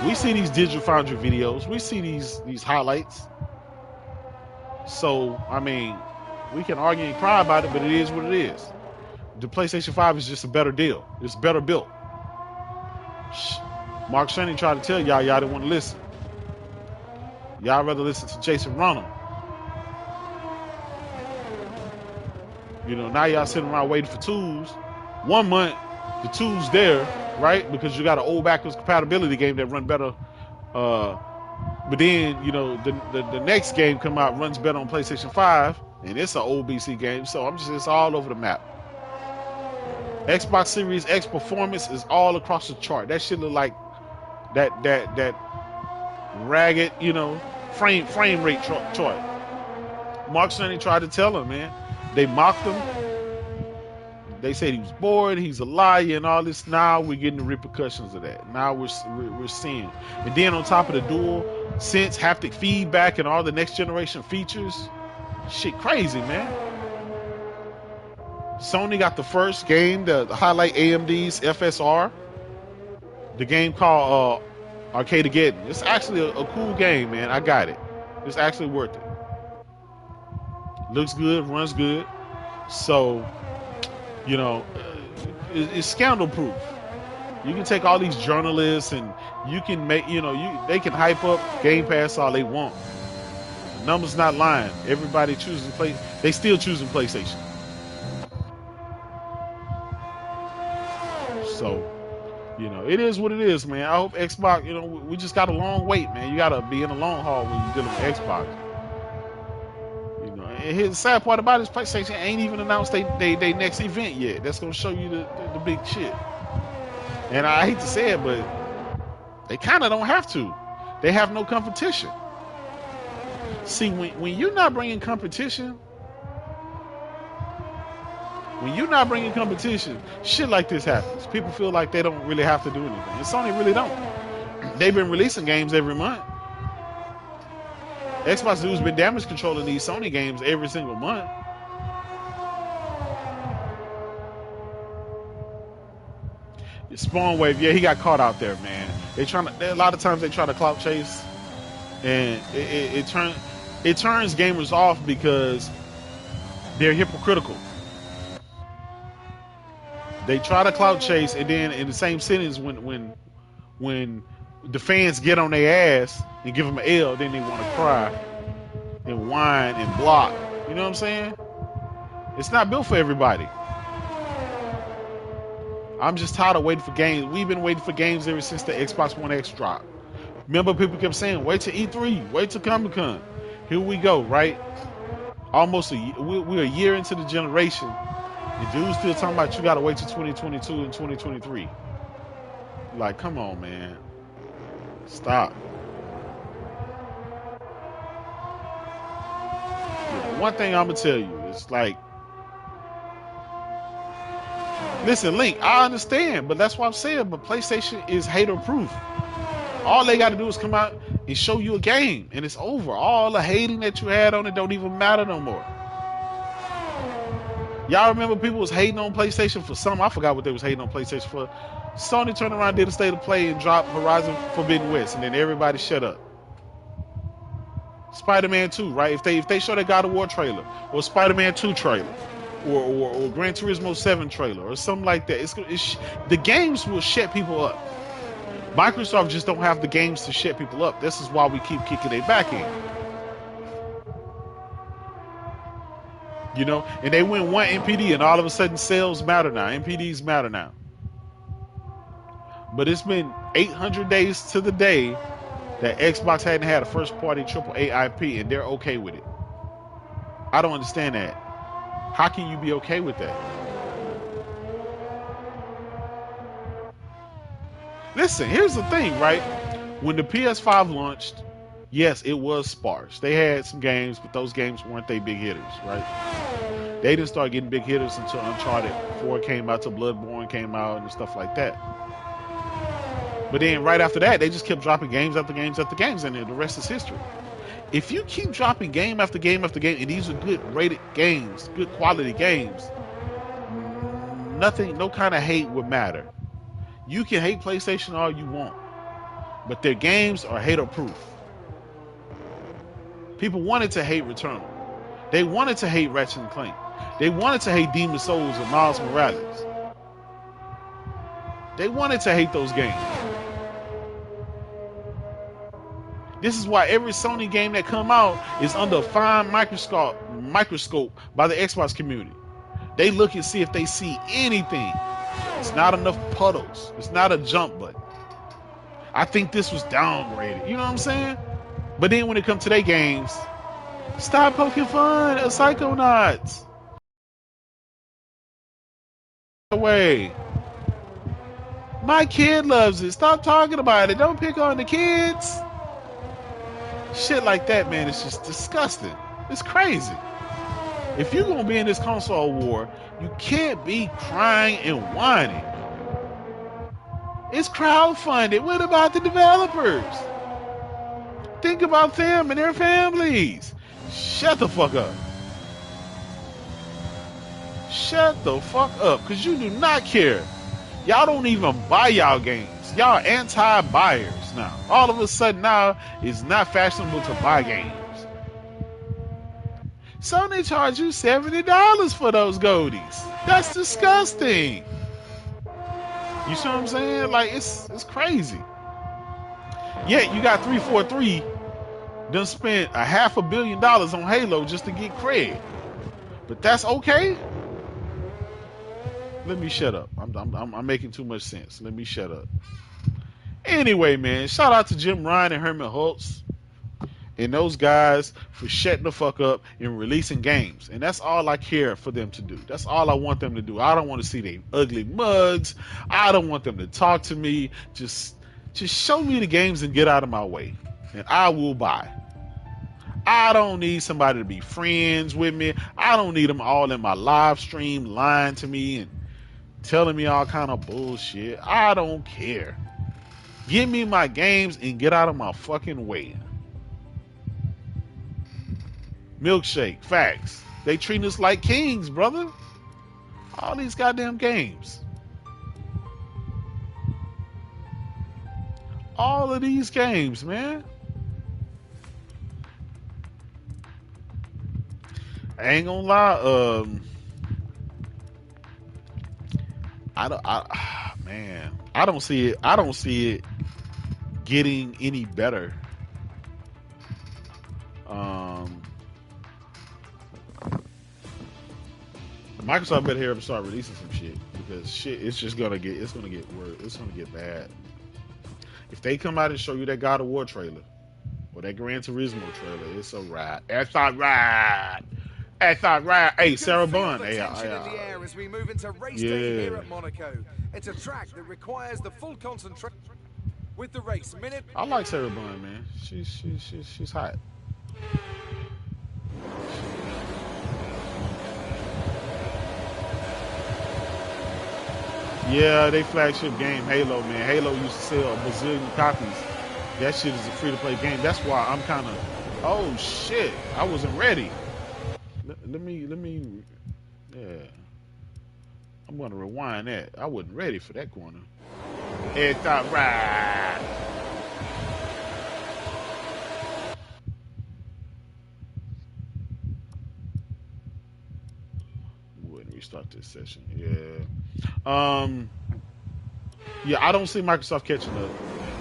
We see these Digital Foundry videos. We see these highlights. So, I mean, we can argue and cry about it, but it is what it is. The PlayStation 5 is just a better deal. It's better built. Mark Cerny tried to tell y'all didn't want to listen. Y'all rather listen to Jason Ronald. You know, now y'all sitting around waiting for tools. 1 month, the tools there, right? Because you got an old backwards compatibility game that run better. But then, you know, the next game come out runs better on PlayStation 5, and it's an old BC game. So it's all over the map. Xbox Series X performance is all across the chart. That shit look like that ragged, you know, frame rate chart. Mark Cerny tried to tell him, man. They mocked him. They said he was bored, he's a liar, and all this. Now we're getting the repercussions of that. Now we're seeing. And then on top of the dual sense, haptic feedback, and all the next generation features, shit crazy, man. Sony got the first game to highlight AMD's FSR. The game called Arcade-Ageddon. It's actually a cool game, man. I got it. It's actually worth it. Looks good, runs good. So, you know, it's scandal proof. You can take all these journalists and you can make, you know, they can hype up Game Pass all they want. The numbers not lying. Everybody choosing they still choosing PlayStation. So, you know, it is what it is, man. I hope Xbox, you know, we just got a long wait, man. You gotta be in the long haul when you're dealing with Xbox. And here's the sad part about it is PlayStation ain't even announced they next event yet. That's gonna show you the big shit. And I hate to say it, but they kind of don't have to. They have no competition. See, when you're not bringing competition, shit like this happens. People feel like they don't really have to do anything. And Sony really don't. They've been releasing games every month. Xbox dude's been damage controlling these Sony games every single month. Spawn Wave, yeah, he got caught out there, man. A lot of times they try to clout chase, and it turns gamers off because they're hypocritical. They try to clout chase, and then in the same sentence, when the fans get on their ass and give them an L, then they want to cry and whine and block. You know what I'm saying? It's not built for everybody. I'm just tired of waiting for games. We've been waiting for games ever since the Xbox One X dropped. Remember, people kept saying, wait till E3, wait till Comic-Con. Here we go, right? Almost we're a year into the generation, and dude's still talking about you gotta wait till 2022 and 2023. Like, come on, man. Stop. One thing I'm gonna tell you is like, listen, Link, I understand, but that's what I'm saying. But PlayStation is hater proof. All they got to do is come out and show you a game, and it's over. All the hating that you had on it don't even matter no more. Y'all remember people was hating on PlayStation for something? I forgot what they was hating on PlayStation for. Sony turned around, did a state of play, and dropped Horizon Forbidden West, and then everybody shut up. Spider-Man 2, right? If they show that God of War trailer, or Spider-Man 2 trailer, or Gran Turismo 7 trailer, or something like that, the games will shut people up. Microsoft just don't have the games to shut people up. This is why we keep kicking their back in. You know, and they win one NPD, and all of a sudden sales matter now. NPDs matter now. But it's been 800 days to the day that Xbox hadn't had a first-party AAA IP, and they're okay with it. I don't understand that. How can you be okay with that? Listen, here's the thing, right? When the PS5 launched, yes, it was sparse. They had some games, but those games weren't they big hitters, right? They didn't start getting big hitters until Uncharted 4 came out, till Bloodborne came out, and stuff like that. But then right after that, they just kept dropping games after games after games, and the rest is history. If you keep dropping game after game after game, and these are good rated games, good quality games, nothing, no kind of hate would matter. You can hate PlayStation all you want, but their games are hater proof. People wanted to hate Returnal. They wanted to hate Ratchet and Clank. They wanted to hate Demon's Souls and Miles Morales. They wanted to hate those games. This is why every Sony game that come out is under a fine microscope by the Xbox community. They look and see if they see anything. It's not enough puddles. It's not a jump button. I think this was downgraded. You know what I'm saying? But then when it comes to their games, stop poking fun at Psychonauts. Away. My kid loves it. Stop talking about it. Don't pick on the kids. Shit like that, man, it's just disgusting. It's crazy. If you're going to be in this console war, you can't be crying and whining. It's crowdfunded. What about the developers? Think about them and their families. Shut the fuck up. Shut the fuck up, because you do not care. Y'all don't even buy y'all games. Y'all anti-buyers now. All of a sudden now, it's not fashionable to buy games. Sony charge you $70 for those goldies. That's disgusting. You see what I'm saying? Like, it's crazy. Yet you got 343 done spent $500 million on Halo just to get cred. But that's okay? Let me shut up. I'm making too much sense. Let me shut up. Anyway, man, shout out to Ryan and Hermann Hulst and those guys for shutting the fuck up and releasing games. And that's all I care for them to do. That's all I want them to do. I don't want to see their ugly mugs. I don't want them to talk to me. Just show me the games and get out of my way, and I will buy. I don't need somebody to be friends with me. I don't need them all in my live stream lying to me and telling me all kind of bullshit. I don't care. Give me my games and get out of my fucking way. Milkshake, facts. They treat us like kings, brother. All these goddamn games. All of these games, man. I ain't gonna lie, I don't see it getting any better. Microsoft better hurry up and start releasing some shit, because shit, it's gonna get worse. It's gonna get bad. If they come out and show you that God of War trailer or that Gran Turismo trailer, it's a ride. That's not right. That's not right. Hey, Sarah Bond. Hey, in the air as we move into race day here at Monaco. It's a track that requires the full concentration. With the race minute. I like Sarah Bond, man. She's hot. Yeah, they flagship game Halo, man. Halo used to sell a bazillion copies. That shit is a free-to-play game. That's why I'm kind of, oh shit, I wasn't ready. Let me, yeah. I'm gonna rewind that. I wasn't ready for that corner. It's alright. When we start this session, yeah, I don't see Microsoft catching up.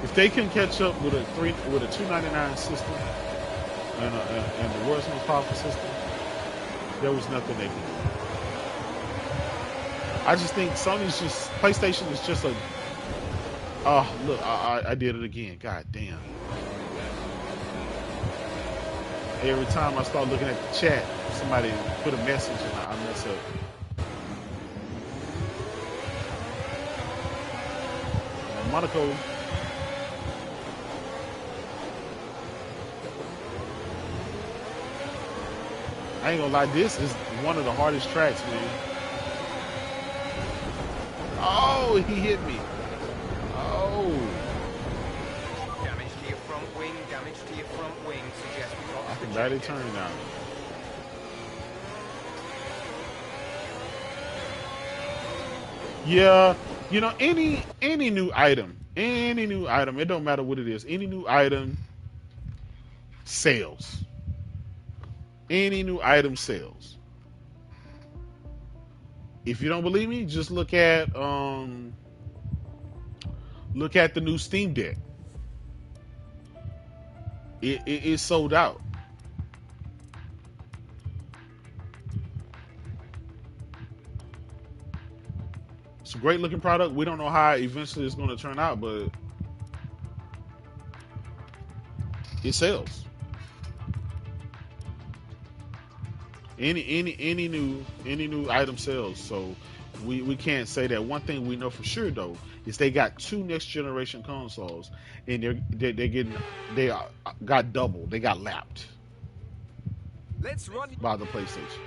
If they can catch up with a $299 system and the world's most powerful system, there was nothing they could do. I just think PlayStation is just Oh, look, I did it again. God damn. Every time I start looking at the chat, somebody put a message and I mess up. Monaco. I ain't gonna lie, this is one of the hardest tracks, man. Oh, he hit me. Oh. Damage to your front wing, damage to your front wing. Suggest we got I can barely turn now. Yeah, you know, any new item, it don't matter what it is, any new item sells. Any new item sells. If you don't believe me, just look at the new Steam Deck. It is sold out. It's a great looking product. We don't know how eventually it's going to turn out, but it sells. Any new item sells. So we can't say that. One thing we know for sure though is they got 2 next generation consoles, and they got double. They got lapped. Let's run by the PlayStation.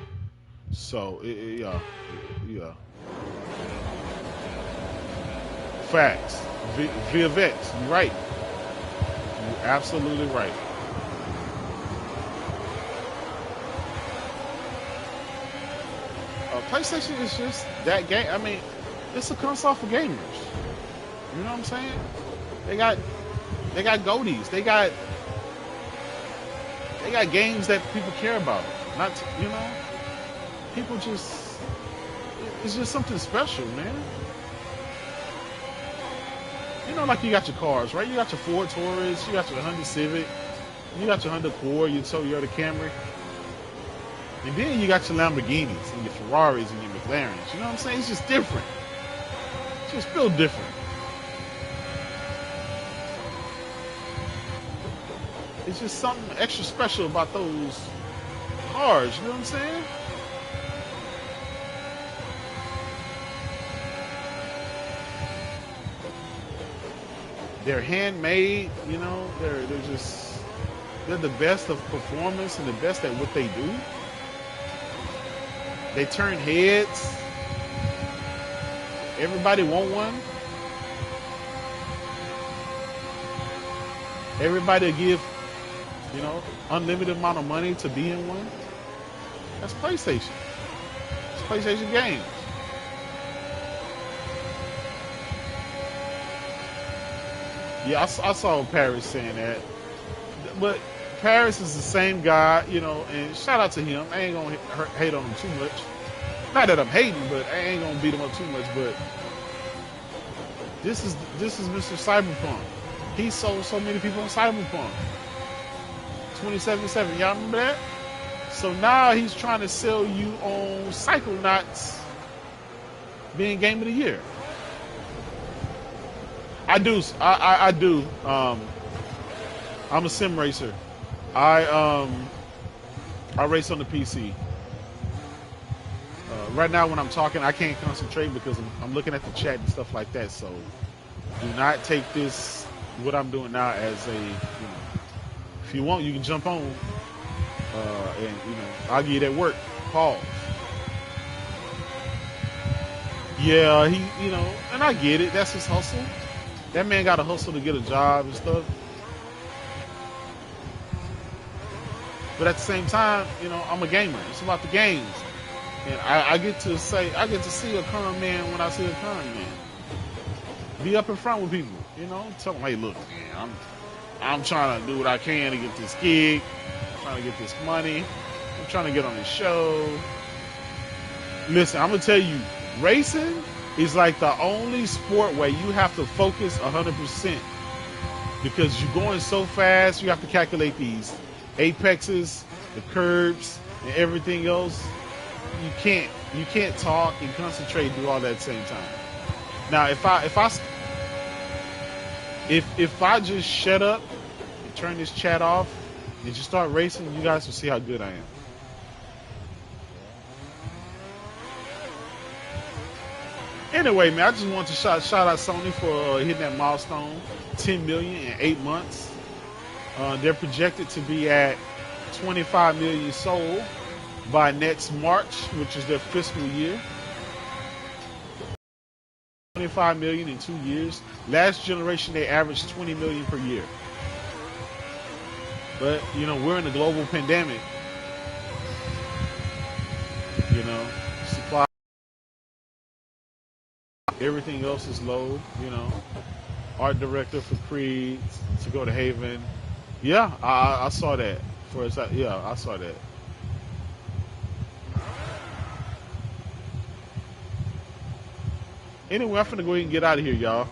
So yeah. Facts. VFX, you're right. You're absolutely right. PlayStation is just that game. I mean, it's a console for gamers. You know what I'm saying? They got goaties. They got games that people care about. Not you know, people just it's just something special, man. You know, like you got your cars, right? You got your Ford Taurus, you got your Honda Civic, you got your Honda Accord, your Toyota Camry. And then you got your Lamborghinis and your Ferraris and your McLarens. You know what I'm saying? It's just different. It's just feel different. It's just something extra special about those cars. You know what I'm saying? They're handmade. You know, they're the best of performance and the best at what they do. They turn heads. Everybody want one. Everybody give, you know, unlimited amount of money to be in one. That's PlayStation. It's PlayStation games. Yeah, I saw Paris saying that. But Paris is the same guy, you know, and shout out to him. I ain't gonna hate on him too much. Not that I'm hating, but I ain't gonna beat him up too much. But this is Mr. Cyberpunk. He sold so many people on Cyberpunk 2077. Y'all remember that? So now he's trying to sell you on Psychonauts being Game of the Year. I do. I'm a sim racer. I race on the PC. Right now, when I'm talking, I can't concentrate because I'm looking at the chat and stuff like that. So, do not take this what I'm doing now as a, you know. If you want, you can jump on, and you know, I'll give you that work. Pause. Yeah, he, you know, and I get it. That's his hustle. That man got a hustle to get a job and stuff. But at the same time, you know, I'm a gamer. It's about the games. And I get to see a con man when I see a con man. Be up in front with people, you know, tell them, hey, look, man, I'm trying to do what I can to get this gig. I'm trying to get this money. I'm trying to get on this show. Listen, I'm going to tell you, racing is like the only sport where you have to focus 100% because you're going so fast. You have to calculate these apexes, the curbs, and everything else. You can't talk and concentrate and do all that at the same time. Now, if I If I just shut up and turn this chat off and just start racing, you guys will see how good I am. Anyway, man, I just want to shout out Sony for hitting that milestone, 10 million in 8 months. They're projected to be at 25 million sold by next March, which is their fiscal year. 25 million in 2 years. Last generation, they averaged 20 million per year. But, you know, we're in a global pandemic. You know, supply, everything else is low, you know. Art director for Creed to go to Haven. Yeah, I saw that. Yeah, I saw that. Anyway, I'm finna go ahead and get out of here, y'all.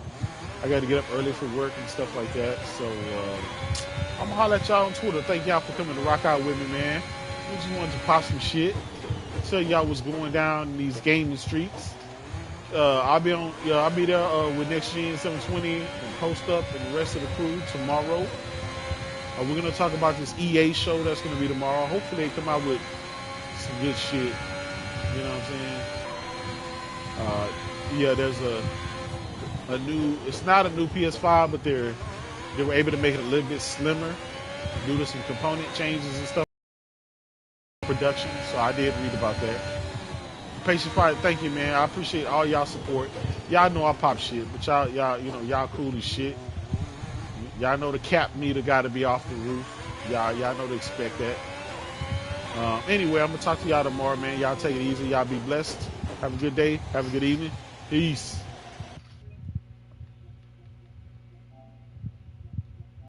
I got to get up early for work and stuff like that. So, I'm going to holler at y'all on Twitter. Thank y'all for coming to rock out with me, man. I just wanted to pop some shit. Tell y'all what's going down in these gaming streets. I'll be there with Next Gen 720 and Post Up and the rest of the crew tomorrow. We're going to talk about this EA show that's going to be tomorrow. Hopefully they come out with some good shit. You know what I'm saying? Yeah, there's a new, it's not a new PS5, but they were able to make it a little bit slimmer due to some component changes and stuff. Production, so I did read about that. Patient Fire, thank you, man. I appreciate all y'all support. Y'all know I pop shit, but y'all, you know, y'all cool as shit. Y'all know the cap meter got to be off the roof. Y'all know to expect that. Anyway, I'm gonna talk to y'all tomorrow, man. Y'all take it easy. Y'all be blessed. Have a good day. Have a good evening. Peace.